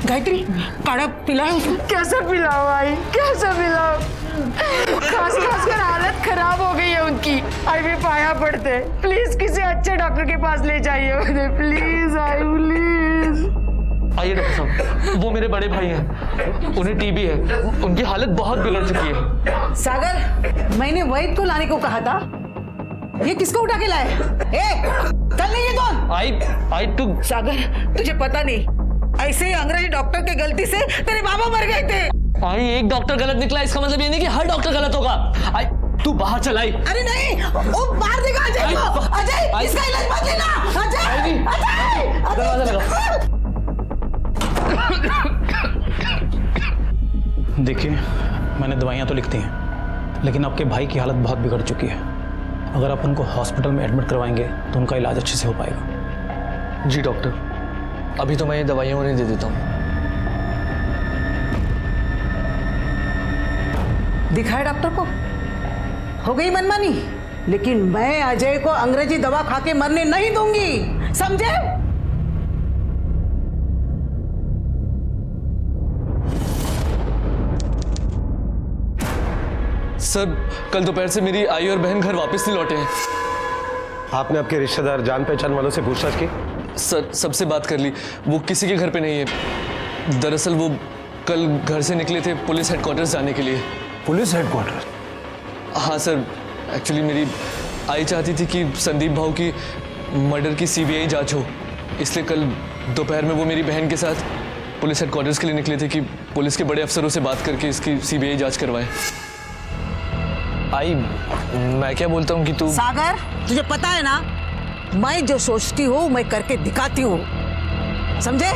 [SPEAKER 15] गायत्री काढ़ा पिलाओ उसको।
[SPEAKER 24] कैसे पिलाओ भाई, कैसे पिलाओ? खास कर हालत खराब हो गई है उनकी। अभी पाया पड़ते, प्लीज किसी अच्छे डॉक्टर के पास ले जाइए उन्हें, प्लीज आई प्लीज।
[SPEAKER 23] आइए डॉक्टर साहब, वो मेरे बड़े भाई हैं, उन्हें टीबी है, उनकी हालत बहुत बिगड़ चुकी है।
[SPEAKER 15] सागर, मैंने वैद को लाने को कहा था। ये किसको उठा के लाए? चल नहीं ये कौन?
[SPEAKER 23] आई तू
[SPEAKER 15] सागर, तुझे पता नहीं, ऐसे ही अंग्रेजी डॉक्टर के गलती से तेरे बाबा मर गए थे।
[SPEAKER 23] आई एक डॉक्टर गलत निकला इसका मतलब ये नहीं कि हर डॉक्टर गलत होगा। आई तू बाहर चल आई।
[SPEAKER 15] अरे नहीं, वो मार देगा अजय को। अजय, इसका इलाज मत लेना। अजय,
[SPEAKER 23] दरवाजा लगा।
[SPEAKER 8] देखिए, मैंने दवाइयाँ तो लिख दी हैं, लेकिन आपके भाई की हालत बहुत बिगड़ चुकी है। अगर आप उनको हॉस्पिटल में एडमिट करवाएंगे तो उनका इलाज अच्छे से हो पाएगा।
[SPEAKER 23] जी डॉक्टर, अभी तो मैं ये दवाइयाँ उन्हें दे देता हूँ।
[SPEAKER 15] दिखाए डॉक्टर को, हो गई मनमानी, लेकिन मैं अजय को अंग्रेजी दवा खा के मरने नहीं दूंगी, समझे?
[SPEAKER 23] सर, कल दोपहर से मेरी आई और बहन घर वापस नहीं लौटे हैं।
[SPEAKER 6] आपने आपके रिश्तेदार जान पहचान वालों से पूछताछ की?
[SPEAKER 23] सर, सबसे बात कर ली, वो किसी के घर पे नहीं है। दरअसल वो कल घर से निकले थे पुलिस हेडक्वार्टर्स जाने के लिए।
[SPEAKER 12] Police headquarter?
[SPEAKER 23] हाँ सर, एक्चुअली मेरी आई चाहती थी कि संदीप भाऊ की मर्डर की सीबीआई जांच हो, इसलिए कल दोपहर में वो मेरी बहन के साथ पुलिस हेडक्वार्टर्स के लिए निकले थे कि पुलिस के बड़े अफसरों से बात करके इसकी सीबीआई जांच करवाएं। आई, मैं क्या बोलता हूँ कि तू...
[SPEAKER 15] सागर, तुझे पता है ना, मैं जो सोचती हूँ मैं करके दिखाती हूँ, समझे?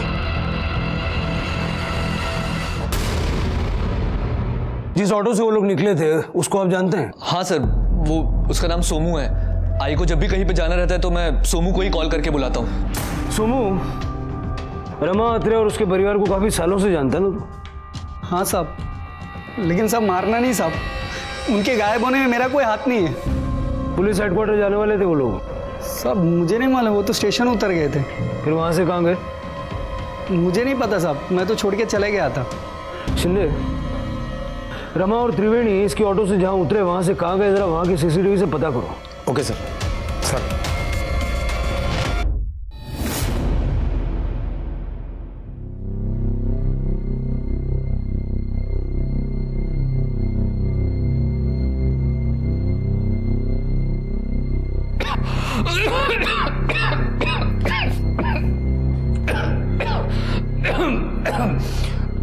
[SPEAKER 12] जिस ऑटो से वो लोग निकले थे उसको आप जानते हैं?
[SPEAKER 23] हाँ सर, वो उसका नाम सोमू है। आई को जब भी कहीं पे जाना रहता है तो मैं सोमू को ही कॉल करके बुलाता हूँ।
[SPEAKER 12] सोमू रमा अत्रे और उसके परिवार को काफी सालों से जानता है ना तू?
[SPEAKER 9] हाँ साहब, लेकिन सब मारना नहीं साहब, उनके गायब होने में मेरा कोई हाथ नहीं है।
[SPEAKER 12] पुलिस हेडक्वार्टर जाने वाले थे वो लोग?
[SPEAKER 9] सब मुझे नहीं मालूम, वो तो स्टेशन उतर गए थे।
[SPEAKER 12] फिर वहां से कहाँ गए?
[SPEAKER 9] मुझे नहीं पता साहब, मैं तो छोड़ के चले गया था।
[SPEAKER 12] शिंदे, रमा और त्रिवेणी इसके ऑटो से जहाँ उतरे वहां से कहाँ गए, जरा वहां की सीसीटीवी से पता करो।
[SPEAKER 6] Okay sir. सर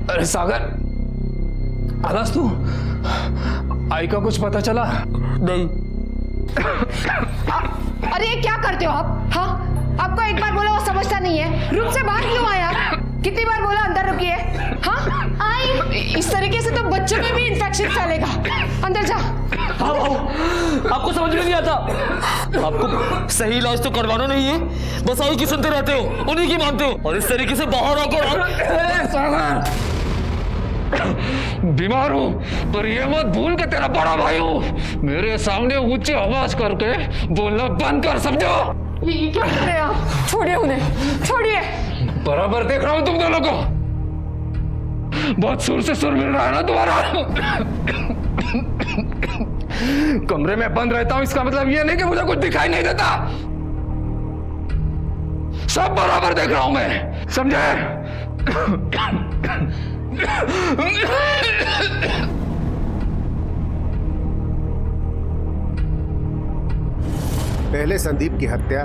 [SPEAKER 23] अरे सागर, आवाज तू? आई का कुछ पता चला? नहीं।
[SPEAKER 24] अरे ये क्या करते हो आप? हाँ, आपको एक बार बोला वो समझता नहीं है। रूम से बाहर क्यों आया? कितनी बार बोला अंदर रुकिए? हाँ, आई इस तरीके से तो बच्चों में भी इन्फेक्शन फैलेगा। अंदर जा।
[SPEAKER 23] आओ, आपको समझ में नहीं आता? आपको सही इलाज तो करवाना नहीं है, बस आई की सुनते रहते हो, उन्हीं की मानते हो, और इस तरीके से बाहर आकर बीमार हूँ, पर ये मत भूल के तेरा बड़ा भाई हूँ। मेरे सामने ऊंची आवाज करके बोलना बंद कर, समझो?
[SPEAKER 24] ये क्या कर रहे हैं आप? छोड़िए उन्हें, छोड़िए।
[SPEAKER 23] बराबर देख रहा हूँ तुम दोनों को, बहुत सुर से सुर मिल रहा है ना तुम्हारा। कमरे में बंद रहता हूँ, इसका मतलब ये नहीं कि मुझे कुछ दिखाई नहीं देता। सब बराबर देख रहा हूं मैं, समझे?
[SPEAKER 16] पहले संदीप की हत्या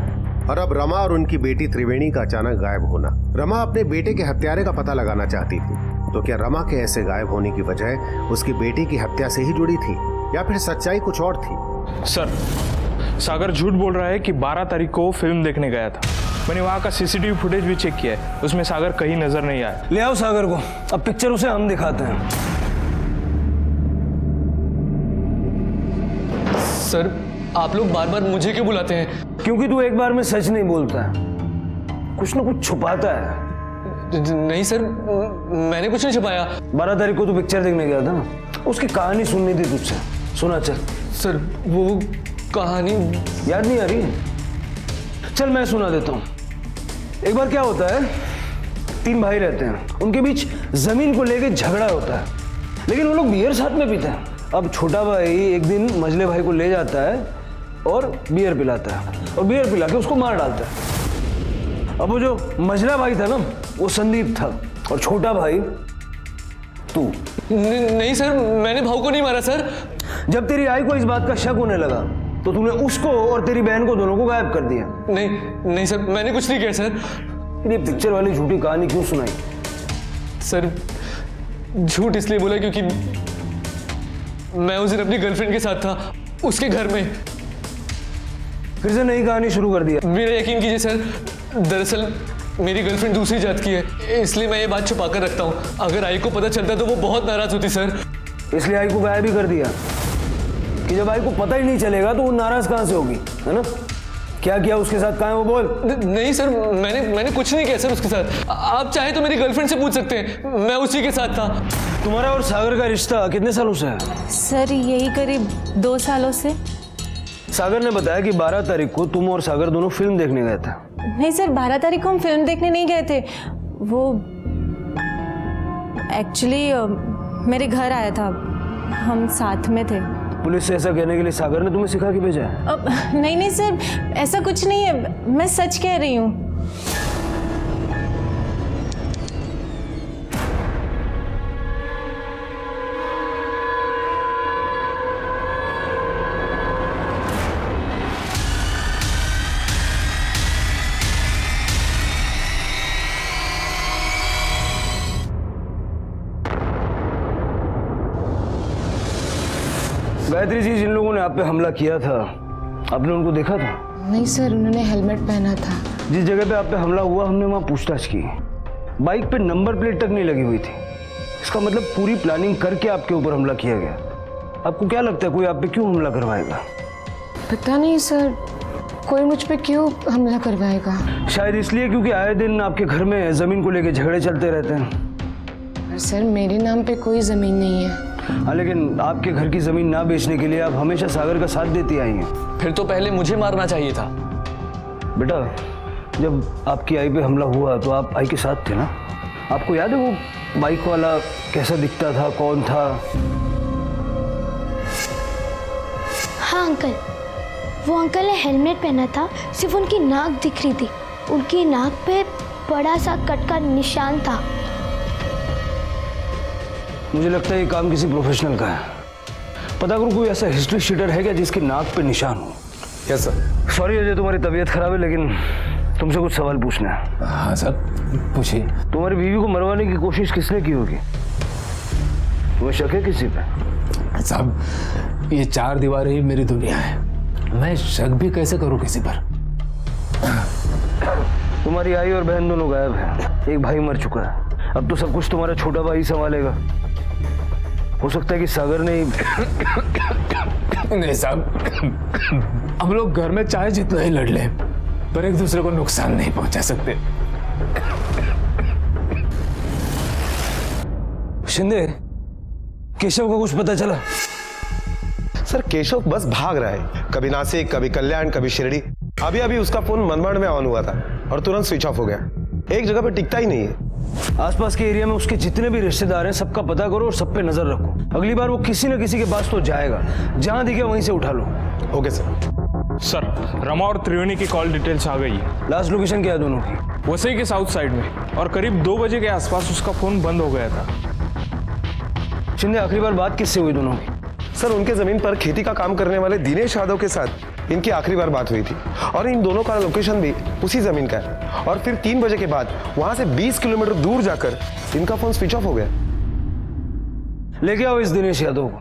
[SPEAKER 16] और अब रमा और उनकी बेटी त्रिवेणी का अचानक गायब होना। रमा अपने बेटे के हत्यारे का पता लगाना चाहती थी, तो क्या रमा के ऐसे गायब होने की वजह उसकी बेटी की हत्या से ही जुड़ी थी या फिर सच्चाई कुछ और थी?
[SPEAKER 11] सर, सागर झूठ बोल रहा है कि 12 तारीख को फिल्म देखने गया था। मैंने वहाँ का सीसीटीवी फुटेज भी चेक किया है, उसमें सागर कहीं नजर नहीं आया।
[SPEAKER 12] ले आओ सागर को, अब पिक्चर उसे हम दिखाते हैं।
[SPEAKER 23] सर, आप लोग बार बार मुझे क्यों बुलाते हैं?
[SPEAKER 12] क्योंकि तू एक बार में सच नहीं बोलता है, कुछ ना कुछ छुपाता है।
[SPEAKER 23] नहीं सर, मैंने कुछ नहीं छुपाया।
[SPEAKER 12] 12 तारीख को तू पिक्चर देखने गया था ना, उसकी कहानी सुननी थी तुझसे, सुना। चल
[SPEAKER 23] सर, वो कहानी
[SPEAKER 12] याद नहीं आ रही? चल मैं सुना देता हूँ। एक बार क्या होता है, 3 भाई रहते हैं, उनके बीच जमीन को लेकर झगड़ा होता है, लेकिन वो लोग बियर साथ में पीते हैं। अब छोटा भाई एक दिन मझले भाई को ले जाता है और बियर पिलाता है, और बियर पिला के उसको मार डालता है। अब वो जो मझला भाई था ना, वो संदीप था, और छोटा भाई तू।
[SPEAKER 23] नहीं सर, मैंने भाऊ को नहीं मारा सर।
[SPEAKER 12] जब तेरी आई को इस बात का शक होने लगा तो तूने उसको और तेरी बहन को दोनों को गायब कर दिया।
[SPEAKER 23] नहीं सर, मैंने कुछ नहीं किया सर।
[SPEAKER 12] ये पिक्चर वाली झूठी कहानी क्यों सुनाई?
[SPEAKER 23] सर झूठ इसलिए बोला क्योंकि मैं उस दिन अपनी गर्लफ्रेंड के साथ था, उसके घर में।
[SPEAKER 12] फिर से नई कहानी शुरू कर दिया।
[SPEAKER 23] मेरा यकीन कीजिए सर, दरअसल मेरी गर्लफ्रेंड दूसरी जात की है, इसलिए मैं ये बात छुपा कर रखता हूँ। अगर आई को पता चलता तो वो बहुत नाराज होती सर।
[SPEAKER 12] इसलिए आई को गायब भी कर दिया कि जब आई को पता ही नहीं चलेगा तो वो नाराज कहाँ से होगी, है ना? क्या किया उसके साथ, कहाँ है वो बोल।
[SPEAKER 23] नहीं सर, मैंने कुछ नहीं किया सर उसके साथ। आप चाहे तो मेरी गर्लफ्रेंड से पूछ सकते हैं, मैं उसी के साथ था।
[SPEAKER 12] तुम्हारा और सागर का रिश्ता कितने सालों से है?
[SPEAKER 7] सर यही करीब 2 सालों से।
[SPEAKER 12] सागर ने बताया कि 12 तारीख को तुम और सागर दोनों फिल्म देखने गए थे।
[SPEAKER 7] नहीं सर, 12 तारीख को हम फिल्म देखने नहीं गए थे। वो एक्चुअली मेरे घर आया था, हम साथ में थे।
[SPEAKER 12] पुलिस से ऐसा कहने के लिए सागर ने तुम्हें सिखा के भेजा है?
[SPEAKER 7] नहीं सर, ऐसा कुछ नहीं है, मैं सच कह रही हूँ।
[SPEAKER 12] गायत्री जी, जिन लोगों ने आप पे हमला किया था, आपने उनको देखा था?
[SPEAKER 24] नहीं सर, उन्होंने हेलमेट पहना था।
[SPEAKER 12] जिस जगह पे आप पे हमला हुआ हमने वहां पूछताछ की, बाइक पे नंबर प्लेट तक नहीं लगी हुई थी। इसका मतलब पूरी प्लानिंग करके आपके ऊपर हमला किया गया। आपको क्या लगता है कोई आप पे क्यों हमला करवाएगा?
[SPEAKER 24] पता नहीं सर, कोई मुझ पे क्यों हमला करवाएगा।
[SPEAKER 12] शायद इसलिए क्योंकि आए दिन आपके घर में जमीन को लेके झगड़े चलते रहते हैं।
[SPEAKER 24] पर सर मेरे नाम पे कोई जमीन नहीं है।
[SPEAKER 12] हाँ, लेकिन आपके घर की जमीन ना बेचने के लिए आप हमेशा सागर का साथ देती आई हैं।
[SPEAKER 23] फिर तो पहले मुझे मारना चाहिए था।
[SPEAKER 12] बेटा, जब आपकी आई पे हमला हुआ तो आप आई के साथ थे ना? आपको याद है वो बाइक वाला कैसा दिखता था, कौन था?
[SPEAKER 19] हाँ अंकल, वो अंकल ने हेलमेट पहना था, सिर्फ उनकी नाक दिख रही थी। उनकी नाक पे बड़ा सा कट का निशान था।
[SPEAKER 12] मुझे लगता है ये काम किसी प्रोफेशनल का है। पता करो कोई ऐसा हिस्ट्री शीटर है क्या जिसकी नाक पे निशान हो।
[SPEAKER 6] Yes sir.
[SPEAKER 12] सॉरी अजय, तुम्हारी तबीयत खराब है, लेकिन तुमसे कुछ सवाल पूछना है।
[SPEAKER 6] हाँ सर, पूछिए।
[SPEAKER 12] तुम्हारी बीवी को मरवाने की कोशिश किसने की होगी? तुम्हें शक है किसी पे?
[SPEAKER 6] साहब, ये 4 दीवारें ही मेरी दुनिया है, मैं शक भी कैसे करूं किसी पर।
[SPEAKER 12] तुम्हारी आई और बहन दोनों गायब हैं, एक भाई मर चुका है। अब तो सब कुछ तुम्हारा छोटा भाई संभालेगा। हो सकता है कि सागर ने
[SPEAKER 6] नहीं साहब, हम लोग घर में चाहे जितना ही लड़ लें, पर एक दूसरे को नुकसान नहीं पहुंचा सकते।
[SPEAKER 12] शिंदे, केशव का कुछ पता चला?
[SPEAKER 6] सर केशव बस भाग रहा है, कभी नासिक, कभी कल्याण, कभी शिरडी। अभी अभी उसका फोन मनमाड़ में ऑन हुआ था और तुरंत स्विच ऑफ हो गया। एक जगह पे टिकता ही नहीं है।
[SPEAKER 12] आसपास के एरिया में उसके जितने भी रिश्तेदार हैं सबका पता करो और सब पे नजर रखो। अगली बार वो किसी न किसी के पास तो जाएगा, जहां दिखे वहीं से उठा लो।
[SPEAKER 6] Okay sir.
[SPEAKER 11] सर, रमा और त्रिवेणी की कॉल डिटेल्स आ गई है।
[SPEAKER 12] लास्ट लोकेशन क्या है दोनों की?
[SPEAKER 11] वसई के साउथ साइड में, और करीब 2 बजे के आसपास उसका फोन बंद हो गया था।
[SPEAKER 12] शिंदे, आखिरी बार बात किससे हुई दोनों की?
[SPEAKER 6] सर, उनके जमीन पर खेती का काम करने वाले दिनेश यादव के साथ इनकी आखिरी बार बात हुई थी, और इन दोनों का लोकेशन भी उसी जमीन का है। और फिर 3 बजे के बाद वहां से 20 किलोमीटर दूर जाकर इनका फोन स्विच ऑफ हो गया।
[SPEAKER 12] लेके आओ इस दिनेश यादव को।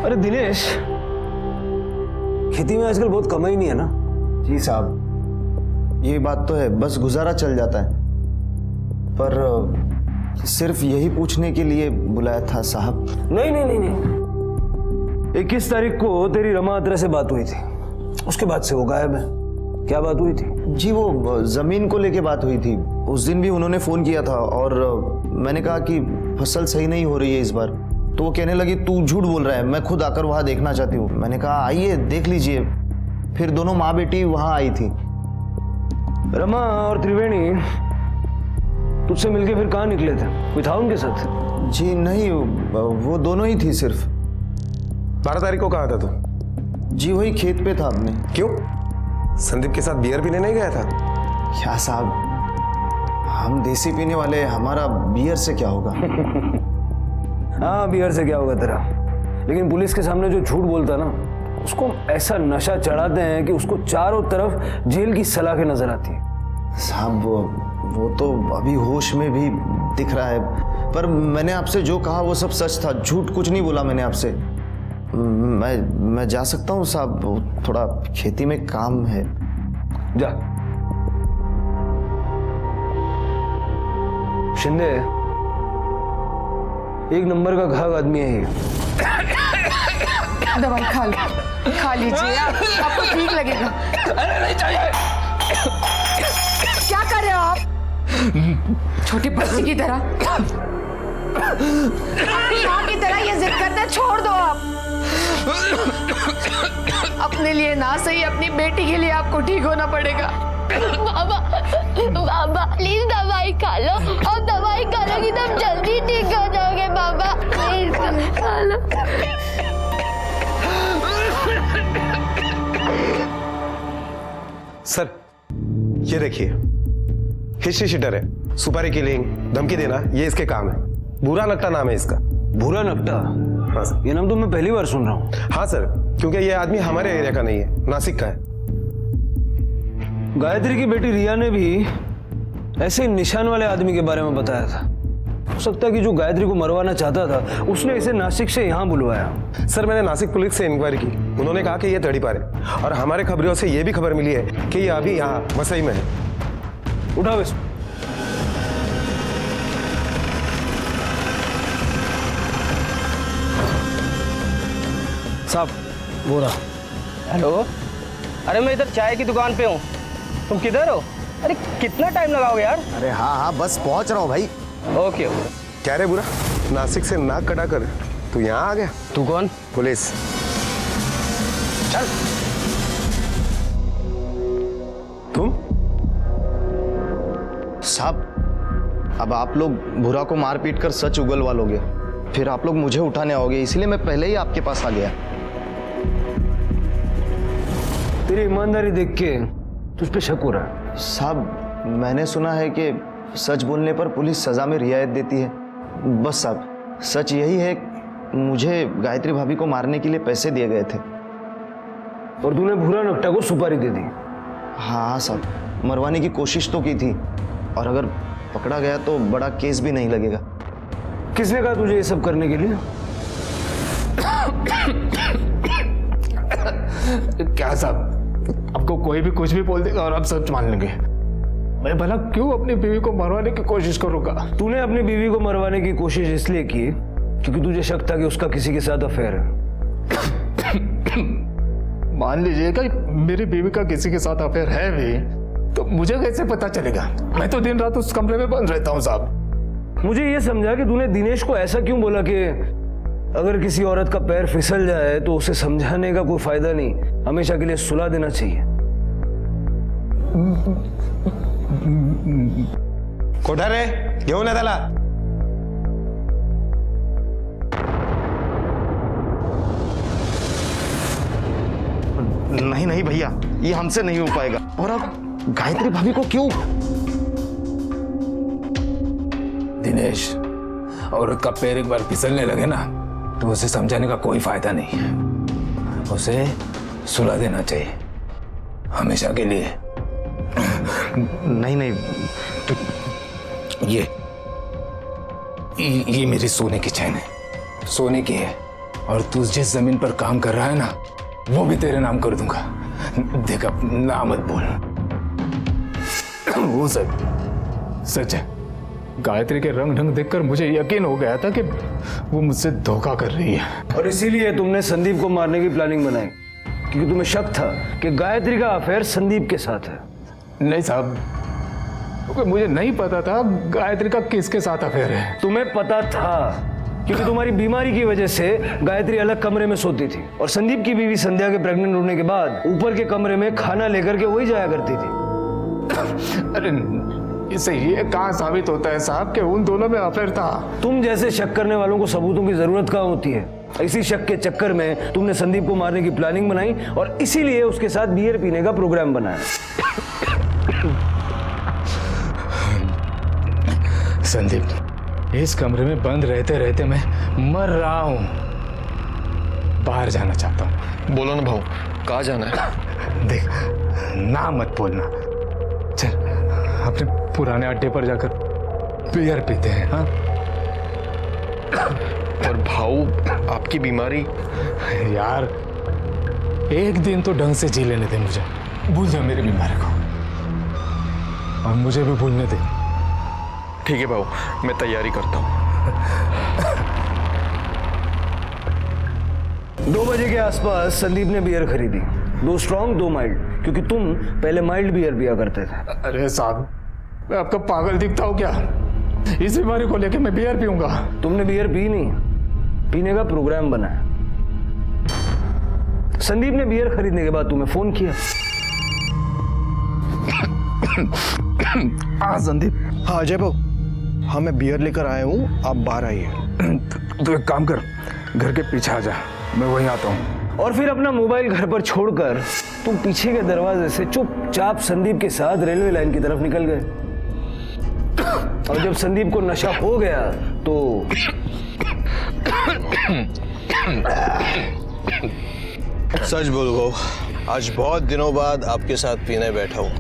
[SPEAKER 12] अरे दिनेश, खेती में आजकल बहुत कमाई नहीं है ना?
[SPEAKER 10] जी साहब, ये बात तो है, बस गुजारा चल जाता है। पर सिर्फ यही पूछने के लिए बुलाया था साहब।
[SPEAKER 12] नहीं नहीं नहीं नहीं, 21 तारीख को तेरी रमा अत्रे से बात हुई थी, उसके बाद से वो गायब है। क्या बात हुई थी?
[SPEAKER 10] जी वो जमीन को लेके बात हुई थी। उस दिन भी उन्होंने फोन किया था और मैंने कहा कि फसल सही नहीं हो रही है इस बार। तो वो कहने लगी तू झूठ बोल रहा है, मैं खुद आकर वहां देखना चाहती हूँ। मैंने कहा आइए देख लीजिए। फिर दोनों माँ बेटी वहां आई थी।
[SPEAKER 12] रमा और त्रिवेणी तुझसे मिलके फिर कहाँ निकले थे? कोई था उनके साथ?
[SPEAKER 10] जी नहीं, वो दोनों ही थी सिर्फ।
[SPEAKER 6] 12 तारीख को कहा था तू?
[SPEAKER 10] जी वही खेत पे था अपने।
[SPEAKER 6] क्यों, संदीप के साथ बियर पीने नहीं गया था?
[SPEAKER 10] क्या साहब, हम देसी पीने वाले, हमारा बियर से क्या होगा?
[SPEAKER 12] हाँ, बियर से क्या होगा तेरा, लेकिन पुलिस के सामने जो झूठ बोलता ना उसको ऐसा नशा चढ़ाते हैं कि उसको चारों तरफ जेल की सलाखें नजर आती है।
[SPEAKER 10] साहब वो तो अभी होश में भी दिख रहा है, पर मैंने आपसे जो कहा वो सब सच था, झूठ कुछ नहीं बोला मैंने आपसे। मैं जा सकता हूँ साहब, थोड़ा खेती में काम है।
[SPEAKER 12] जा। शिंदे एक नंबर का घाघ आदमी है ये।
[SPEAKER 24] दवाई खा लीजिए, आपको ठीक लगेगा।
[SPEAKER 11] अरे नहीं चाहिए।
[SPEAKER 24] क्या कर रहे हो आप? छोटे बच्चे की तरह, अपनी माँ की तरह ये जिद करना छोड़ दो आप। अपने लिए ना सही, अपनी बेटी के लिए आपको ठीक होना पड़ेगा।
[SPEAKER 19] बाबा प्लीज दवाई खा लो, और दवाई खा लोगी तो जल्दी ठीक हो जाओगे बाबा, प्लीज खा लो।
[SPEAKER 6] सर ये देखिए, हिस्ट्री शीटर है, सुपारी किलिंग, धमकी देना, ये इसके काम है। भूरा नकटा नाम है इसका।
[SPEAKER 12] भूरा नकटा?
[SPEAKER 6] हाँ सर।
[SPEAKER 12] ये नाम तो मैं पहली बार सुन रहा हूँ।
[SPEAKER 6] हाँ सर, क्योंकि ये आदमी हमारे एरिया का नहीं है, नासिक का है।
[SPEAKER 12] गायत्री की बेटी रिया ने भी ऐसे निशान वाले आदमी के बारे में बताया था। हो सकता है कि जो गायत्री को मरवाना चाहता था उसने इसे नासिक से यहाँ बुलवाया।
[SPEAKER 6] सर मैंने नासिक पुलिस से इंक्वायरी की, उन्होंने कहा कि ये तड़ीपार है, और हमारे खबरों से ये भी खबर मिली है कि ये अभी यहाँ वसई में है।
[SPEAKER 12] उठाओ इसको।
[SPEAKER 9] साहब बोला।
[SPEAKER 5] हेलो, अरे मैं इधर चाय की दुकान पे हूँ, तुम किधर हो? अरे कितना टाइम लगाओगे यार?
[SPEAKER 10] अरे हाँ बस पहुंच रहा हूँ भाई।
[SPEAKER 5] Okay okay.
[SPEAKER 6] क्या रे बुरा, नासिक से नाक कटा कर तू यहाँ आ गया?
[SPEAKER 5] तू कौन?
[SPEAKER 6] पुलिस।
[SPEAKER 5] चल।
[SPEAKER 6] तुम?
[SPEAKER 10] साहब अब आप लोग भूरा को मार पीट कर सच उगलवा लोगे, फिर आप लोग मुझे उठाने आओगे, इसलिए मैं पहले ही आपके पास आ गया।
[SPEAKER 12] तेरी ईमानदारी देख के तुझ पे शक हो रहा है।
[SPEAKER 10] साहब मैंने सुना है कि सच बोलने पर पुलिस सजा में रियायत देती है। बस साहब सच यही है, मुझे गायत्री भाभी को मारने के लिए पैसे दिए गए थे।
[SPEAKER 12] और तूने भूरा नकटा को सुपारी दे दी?
[SPEAKER 10] हाँ साहब, मरवाने की कोशिश तो की थी, और अगर पकड़ा गया तो बड़ा केस भी नहीं लगेगा।
[SPEAKER 12] किसने कहा तुझे ये सब करने के लिए?
[SPEAKER 11] क्या साहब, आपको कोई भी कुछ भी बोल देगा और आप सच मान लेंगे। मैं भला क्यों अपनी बीवी को मरवाने की कोशिश करूंगा?
[SPEAKER 12] तूने अपनी बीवी को मरवाने की कोशिश इसलिए की क्योंकि तुझे शक था कि उसका किसी के साथ अफेयर है।
[SPEAKER 11] मान लीजिएगा मेरी बीवी का किसी के साथ अफेयर है भी, तो मुझे कैसे पता चलेगा? मैं तो दिन रात उस कमरे में बंद रहता हूँ साहब।
[SPEAKER 12] मुझे ये समझा कि तूने दिनेश को ऐसा क्यों बोला कि अगर किसी औरत का पैर फिसल जाए तो उसे समझाने का कोई फायदा नहीं, हमेशा के लिए सुला देना चाहिए।
[SPEAKER 6] कोठा रे, घेऊन ये त्याला।
[SPEAKER 10] नहीं नहीं भैया, ये हमसे नहीं हो पाएगा। और अब गायत्री भाभी को क्यों?
[SPEAKER 11] दिनेश, औरत का पैर एक बार फिसलने लगे ना तो उसे समझाने का कोई फायदा नहीं है, उसे सुला देना चाहिए हमेशा के लिए।
[SPEAKER 10] नहीं नहीं
[SPEAKER 11] तो ये मेरी सोने की चैन है, सोने की है, और तू जिस जमीन पर काम कर रहा है ना वो भी तेरे नाम कर दूंगा। देख अब ना मत बोल। वो सच है। गायत्री के रंग ढंग देखकर मुझे यकीन हो गया था कि वो मुझसे धोखा कर रही है।
[SPEAKER 12] और इसीलिए तुमने संदीप को मारने की प्लानिंग बनाई, क्योंकि तुम्हें शक था कि गायत्री का अफेयर संदीप के साथ है।
[SPEAKER 11] नहीं साहब, क्योंकि मुझे नहीं पता था गायत्री का किसके साथ अफेयर है।
[SPEAKER 12] तुम्हें पता था क्योंकि तुम्हारी बीमारी की वजह से गायत्री अलग कमरे में सोती थी, और संदीप की बीवी संध्या के प्रेग्नेंट होने के बाद ऊपर के कमरे में खाना लेकर के वही जाया करती थी।
[SPEAKER 11] अरे इससे ये कहाँ साबित होता है साहब कि उन दोनों में अफेयर था?
[SPEAKER 12] तुम जैसे शक करने वालों को सबूतों की जरूरत कहाँ होती है? इसी शक के चक्कर में तुमने संदीप को मारने की प्लानिंग बनाई और इसीलिए उसके साथ बियर पीने का प्रोग्राम बनाया।
[SPEAKER 11] संदीप, इस कमरे में बंद रहते रहते मैं मर रहा हूं। बाहर जाना चाहता हूं।
[SPEAKER 6] बोलो ना भाऊ, कहाँ जाना है?
[SPEAKER 11] देख, ना मत बोलना। चल अपने पुराने अड्डे पर जाकर बियर पीते हैं। हाँ
[SPEAKER 6] और भाऊ, आपकी बीमारी?
[SPEAKER 11] यार एक दिन तो ढंग से जी लेने दे मुझे। भूल जा मेरी बीमारी को और मुझे भी भूलने दे।
[SPEAKER 6] ठीक है भाऊ, मैं तैयारी करता हूँ।
[SPEAKER 12] 2 बजे के आसपास संदीप ने बियर खरीदी, 2 स्ट्रॉन्ग 2 माइल्ड, क्योंकि तुम पहले माइल्ड बियर पिया करते थे।
[SPEAKER 11] अरे साहब, मैं आपका पागल दिखता हूँ क्या? इस बीमारी को लेके मैं बियर पीऊंगा?
[SPEAKER 12] तुमने बियर पी नहीं, पीने का प्रोग्राम बना है। संदीप ने बियर खरीदने के बाद तुम्हें फोन किया।
[SPEAKER 6] हाँ संदीप। हाँ अजय भाऊ, हाँ मैं बियर लेकर आया हूँ, आप बाहर आइए।
[SPEAKER 11] तो एक काम कर, घर के पीछे आ जा, मैं वहीं आता हूँ।
[SPEAKER 12] और फिर अपना मोबाइल घर पर छोड़कर तुम पीछे के दरवाजे से चुपचाप संदीप के साथ रेलवे लाइन की तरफ निकल गए। और जब संदीप को नशा हो गया तो
[SPEAKER 3] सच बोलो भाऊ, आज बहुत दिनों बाद आपके साथ पीने बैठा हूँ।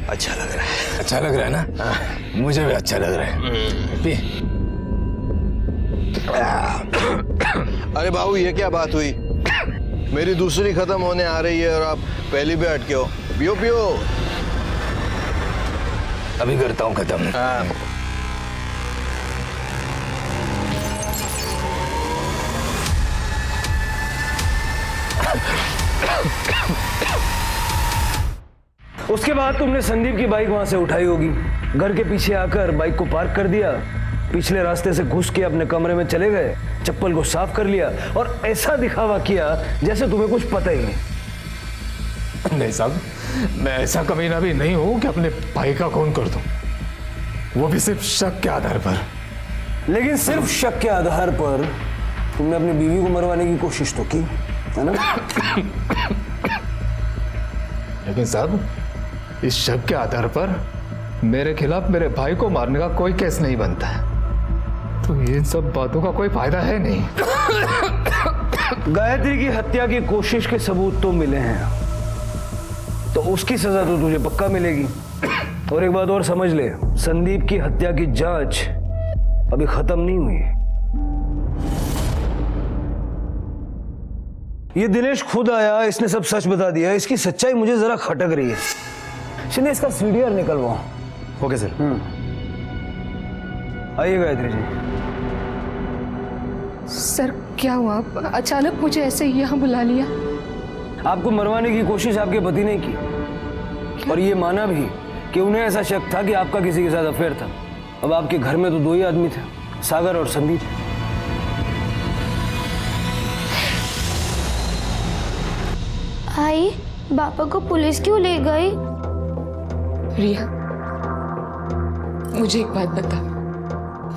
[SPEAKER 3] अच्छा लग रहा है।
[SPEAKER 11] अच्छा लग रहा है ना? हाँ। मुझे भी अच्छा लग रहा है। पी।
[SPEAKER 3] अरे बाबू, ये क्या बात हुई? मेरी दूसरी खत्म होने आ रही है और आप पहली पे अटके हो। पियो पियो।
[SPEAKER 11] अभी करता हूँ खत्म।
[SPEAKER 3] हाँ।
[SPEAKER 12] उसके बाद तुमने संदीप की बाइक वहां से उठाई होगी, घर के पीछे आकर बाइक को पार्क कर दिया, पिछले रास्ते से घुस के अपने कमरे में चले गए, चप्पल को साफ कर लिया और ऐसा दिखावा किया जैसे तुम्हें कुछ पता ही नहीं।
[SPEAKER 11] नहीं साहब, मैं ऐसा कमीना भी नहीं हूं कि अपने भाई का खून कर दूं, वो भी सिर्फ शक के आधार पर।
[SPEAKER 12] लेकिन सिर्फ शक के आधार पर तुमने अपनी बीवी को मरवाने की कोशिश तो की, है ना?
[SPEAKER 11] लेकिन साहब, इस शक के आधार पर मेरे खिलाफ मेरे भाई को मारने का कोई केस नहीं बनता है, तो इन सब बातों का कोई फायदा है नहीं।
[SPEAKER 12] गायत्री की हत्या की कोशिश के सबूत तो मिले हैं, तो उसकी सजा तो तुझे पक्का मिलेगी। और एक बात और समझ ले, संदीप की हत्या की जांच अभी खत्म नहीं हुई। ये दिनेश खुद आया, इसने सब सच बता दिया। इसकी सच्चाई मुझे जरा खटक रही है। चलिए इसका सीडीआर निकलवाओ।
[SPEAKER 6] Okay sir.
[SPEAKER 12] आइए गायत्री जी।
[SPEAKER 24] सर क्या हुआ? अचानक मुझे ऐसे यहाँ बुला लिया?
[SPEAKER 12] आपको मरवाने की कोशिश आपके पति ने की और ये माना भी कि उन्हें ऐसा शक था कि आपका किसी के साथ अफेयर था। अब आपके घर में तो 2 ही आदमी थे, सागर और संदीप।
[SPEAKER 19] आई, पापा को पुलिस क्यों ले गई?
[SPEAKER 24] रिया, मुझे एक बात बता,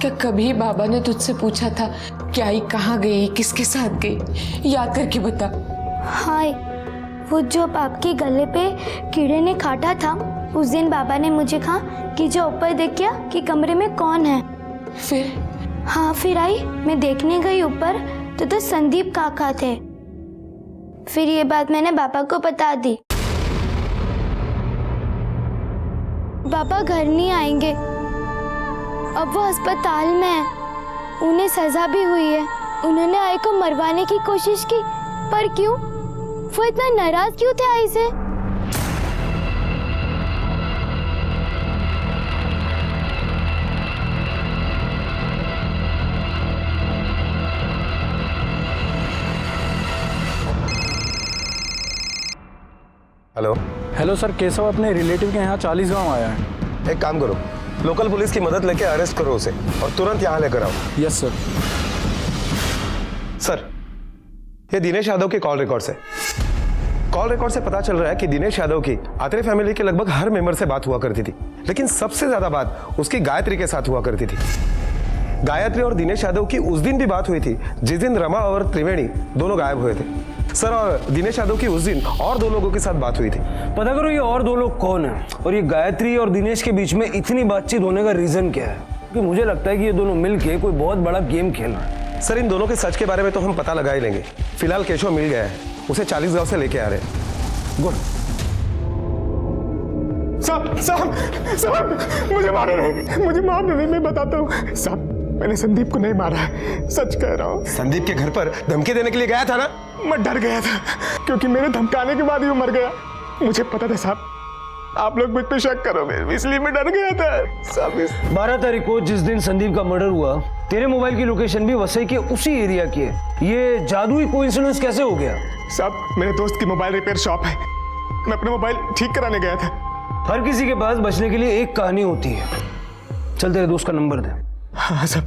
[SPEAKER 24] क्या कभी बाबा ने तुझसे पूछा था कि आई कहाँ गई, किसके साथ गई? याद करके बता।
[SPEAKER 19] हाय, वो जो आपके गले पे कीड़े ने काटा था, उस दिन बाबा ने मुझे कहा कि जो ऊपर देखिए कि कमरे में कौन है।
[SPEAKER 24] फिर?
[SPEAKER 19] हाँ, फिर आई, मैं देखने गई ऊपर तो संदीप काका थे। फिर ये बात मैंने पापा को बता दी। पापा घर नहीं आएंगे, अब वो अस्पताल में है। उन्हें सजा भी हुई है। उन्होंने आई को मरवाने की कोशिश की, पर क्यों? वो इतना नाराज क्यों थे आई से?
[SPEAKER 6] हेलो।
[SPEAKER 8] हेलो सर, केशव अपने रिलेटिव के यहाँ 40 गांव आया है।
[SPEAKER 6] एक काम करो, लोकल पुलिस की मदद लेके अरेस्ट करो उसे और तुरंत यहाँ लेकर आओ।
[SPEAKER 8] Yes sir.
[SPEAKER 6] सर, ये दिनेश यादव के कॉल रिकॉर्ड से पता चल रहा है कि दिनेश यादव की आत्रे फैमिली के लगभग हर मेंबर से बात हुआ करती थी, लेकिन सबसे ज्यादा बात उसकी गायत्री के साथ हुआ करती थी। गायत्री और दिनेश यादव की उस दिन भी बात हुई थी जिस दिन रमा और त्रिवेणी दोनों गायब हुए थे। सर, और दिनेश यादव की उस दिन और 2 लोगों के साथ बात हुई थी।
[SPEAKER 12] पता करो ये और 2 लोग कौन है और ये गायत्री और दिनेश के बीच में इतनी बातचीत होने का रीजन क्या है? क्योंकि मुझे लगता है कि ये दोनों मिलके कोई बहुत बड़ा गेम खेल रहे हैं।
[SPEAKER 6] सर इन दोनों के सच के बारे में तो हम पता लगा ही लेंगे। फिलहाल केशव मिल गया है, उसे 40 गांव से लेके आ रहे हैं। गुड।
[SPEAKER 4] साहब साहब साहब मुझे मारो नहीं, मुझे मारो नहीं, मैं बताता हूँ साहब, मैंने संदीप को नहीं मारा है, सच कह रहा हूँ।
[SPEAKER 6] संदीप के घर पर धमकी देने के लिए गया था ना?
[SPEAKER 4] मैं डर गया था क्योंकि मेरे धमकाने के बाद ही वो मर गया। मुझे पता था साहब आप लोग मुझ पे शक करोगे, इसलिए मैं डर गया था साहब।
[SPEAKER 12] 12 तारीख को जिस दिन संदीप का मर्डर हुआ, तेरे मोबाइल की लोकेशन भी वसई के उसी एरिया की है। ये जादुई कोइंसिडेंस कैसे हो गया?
[SPEAKER 4] साहब मेरे दोस्त की मोबाइल रिपेयर शॉप है, मैं अपना मोबाइल ठीक कराने गया था।
[SPEAKER 12] हर किसी के पास बचने के लिए एक कहानी होती है। चल तेरे दोस्त का नंबर दे।
[SPEAKER 4] हाँ साहब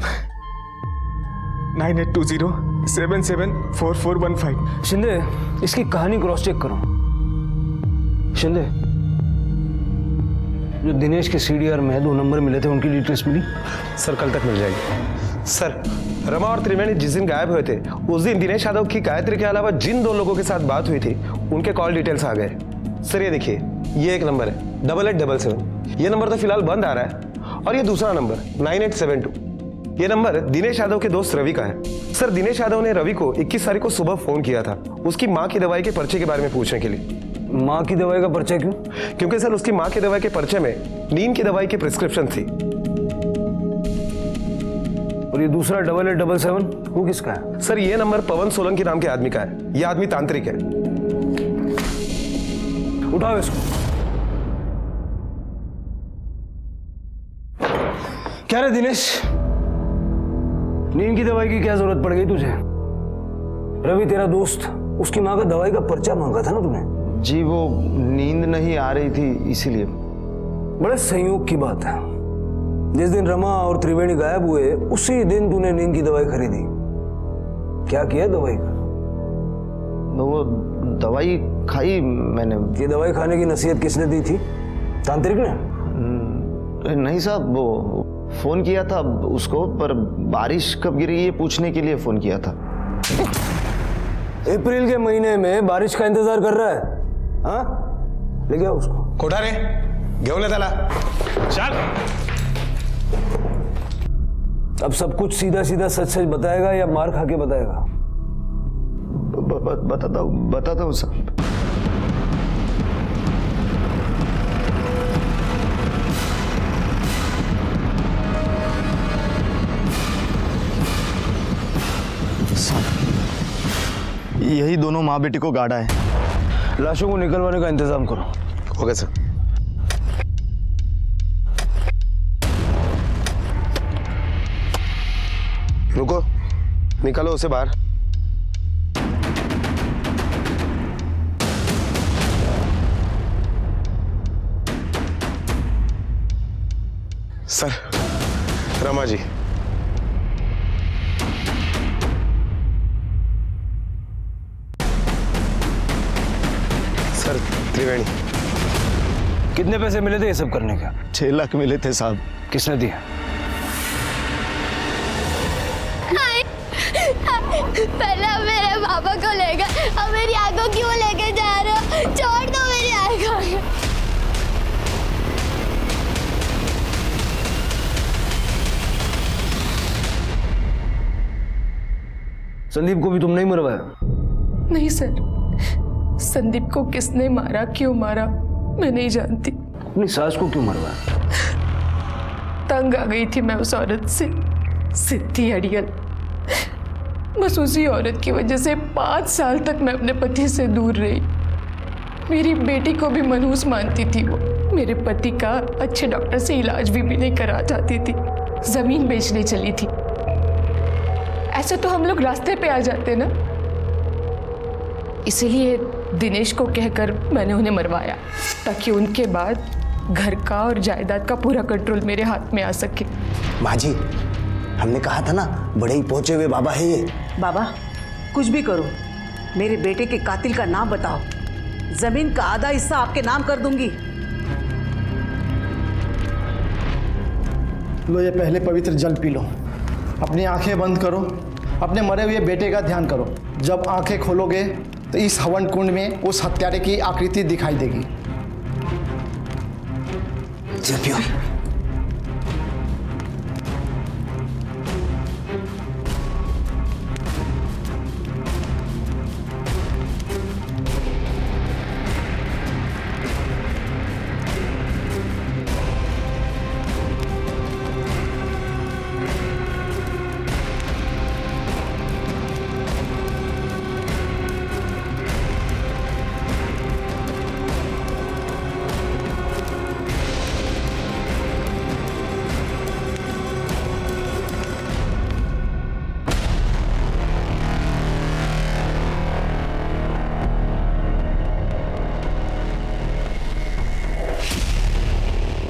[SPEAKER 4] 9820774415।
[SPEAKER 12] शिंदे इसकी कहानी क्रॉस चेक करो। शिंदे जो दिनेश के सीडीआर में 2 नंबर मिले थे उनकी डिटेल्स मिली?
[SPEAKER 6] सर कल तक मिल जाएगी। सर रमा और त्रिवेणी जिस दिन गायब हुए थे उस दिन दिनेश यादव की गायत्री के अलावा जिन 2 लोगों के साथ बात हुई थी उनके कॉल डिटेल्स आ गए। सर ये देखिए, ये एक नंबर है 8877, ये नंबर तो फिलहाल बंद आ रहा है, और ये दूसरा नंबर 9872, ये नंबर दिनेश यादव के दोस्त रवि का है। सर दिनेश यादव ने रवि को 21 तारीख को सुबह फोन किया था उसकी माँ की दवाई के पर्चे के बारे में पूछने के लिए।
[SPEAKER 12] माँ की दवाई का पर्चा क्यों?
[SPEAKER 6] क्योंकि सर उसकी माँ की दवाई के पर्चे में नींद की दवाई की प्रिस्क्रिप्शन थी।
[SPEAKER 12] और ये दूसरा 8877 वो किसका है?
[SPEAKER 6] सर ये नंबर पवन सोलंकी नाम के आदमी का है, ये आदमी तांत्रिक है।
[SPEAKER 12] उठाओ इसको। क्या रे दिनेश, नींद की दवाई की क्या जरूरत पड़ गई तुझे? रवि तेरा दोस्त, उसकी माँ का दवाई का पर्चा मांगा था ना तूने?
[SPEAKER 10] जी वो नींद नहीं आ रही थी इसीलिए।
[SPEAKER 12] बड़े संयोग की बात है, जिस दिन रमा और त्रिवेणी गायब हुए उसी दिन तूने नींद की दवाई खरीदी। क्या किया दवाई का?
[SPEAKER 10] वो दवाई खाई मैंने।
[SPEAKER 12] ये दवाई खाने की नसीहत किसने दी थी? तांत्रिक ने?
[SPEAKER 10] नहीं साहब, वो फोन किया था उसको, पर बारिश कब गिरी ये पूछने के लिए फोन किया था।
[SPEAKER 12] अप्रैल के महीने में बारिश का इंतजार कर रहा है? हाँ ले गया उसको।
[SPEAKER 6] कोठा रे घेऊन ले त्याला, चल।
[SPEAKER 12] अब सब कुछ सीधा सीधा सच सच बताएगा या मार खा के बताएगा?
[SPEAKER 10] बताता हूँ साहब। यही दोनों माँ बेटी को गाड़ा है।
[SPEAKER 12] लाशों को निकलवाने का इंतजाम करो।
[SPEAKER 6] Okay sir. रुको, निकालो उसे बाहर। सर रमा जी, सर त्रिवेणी।
[SPEAKER 12] कितने पैसे मिले थे ये सब करने का?
[SPEAKER 10] 6 लाख मिले थे साहब।
[SPEAKER 12] किसने दिया?
[SPEAKER 19] पहले आप मेरे पापा को ले गए, अब मेरी आंखों क्यों लेके जा रहे हो? छोड़ दो मेरी आंखों।
[SPEAKER 12] संदीप को भी तुमने ही मरवाया?
[SPEAKER 25] नहीं सर, संदीप को किसने मारा, क्यों मारा, मैं नहीं जानती।
[SPEAKER 12] अपनी सास को क्यों मरवाया?
[SPEAKER 25] तंग आ गई थी मैं उस औरत से, सिद्धि अड़ियल। बस उसी औरत की वजह से 5 साल तक मैं अपने पति से दूर रही। मेरी बेटी को भी मनहूस मानती थी वो। मेरे पति का अच्छे डॉक्टर से इलाज भी नहीं करा चाहती थी, जमीन बेचने चली थी। ऐसे तो हम लोग रास्ते पे आ जाते ना, इसीलिए दिनेश को कहकर मैंने उन्हें मरवाया ताकि उनके बाद घर का और जायदाद का पूरा कंट्रोल मेरे हाथ में आ सके।
[SPEAKER 10] माँ जी, हमने कहा था ना बड़े ही पहुंचे हुए बाबा है ये।
[SPEAKER 15] बाबा कुछ भी करो, मेरे बेटे के कातिल का नाम बताओ, जमीन का आधा हिस्सा आपके नाम कर दूंगी।
[SPEAKER 13] लो ये पहले पवित्र जल पी लो, अपनी आंखें बंद करो, अपने मरे हुए बेटे का ध्यान करो। जब आंखें खोलोगे तो इस हवन कुंड में उस हत्यारे की आकृति दिखाई देगी।
[SPEAKER 10] जल पियो।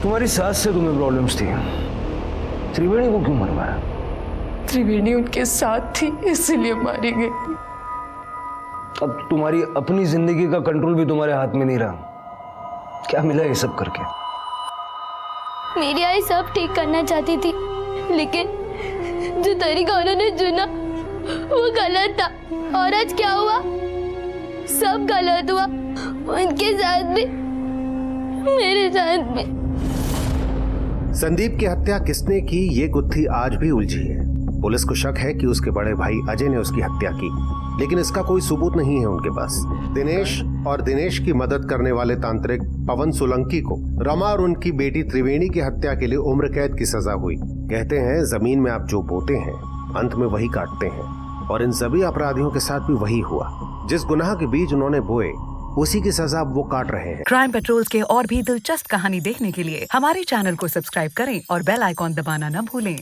[SPEAKER 12] तुम्हारी सास से तुम्हें प्रॉब्लम्स थी, त्रिवेणी को क्यों मरवाया?
[SPEAKER 25] त्रिवेणी उनके साथ थी इसलिए मारी गई।
[SPEAKER 12] अब तुम्हारी अपनी जिंदगी का कंट्रोल भी तुम्हारे हाथ में नहीं रहा। क्या मिला ये सब करके?
[SPEAKER 19] मेरी आई सब ठीक करना चाहती थी, लेकिन जो तरीका उन्होंने चुना वो गलत था। और आज क्या हुआ? सब गलत हुआ, उनके साथ भी, मेरे साथ भी।
[SPEAKER 16] संदीप की हत्या किसने की, ये गुत्थी आज भी उलझी है। पुलिस को शक है कि उसके बड़े भाई अजय ने उसकी हत्या की, लेकिन इसका कोई सबूत नहीं है उनके पास। दिनेश और दिनेश की मदद करने वाले तांत्रिक पवन सोलंकी को रमा और उनकी बेटी त्रिवेणी की हत्या के लिए उम्र कैद की सजा हुई। कहते हैं जमीन में आप जो बोते हैं अंत में वही काटते हैं, और इन सभी अपराधियों के साथ भी वही हुआ। जिस गुनाह के बीज उन्होंने बोए उसी की सजा वो काट रहे हैं।
[SPEAKER 2] क्राइम पेट्रोल्स के और भी दिलचस्प कहानी देखने के लिए हमारे चैनल को सब्सक्राइब करें और बेल आइकॉन दबाना न भूलें।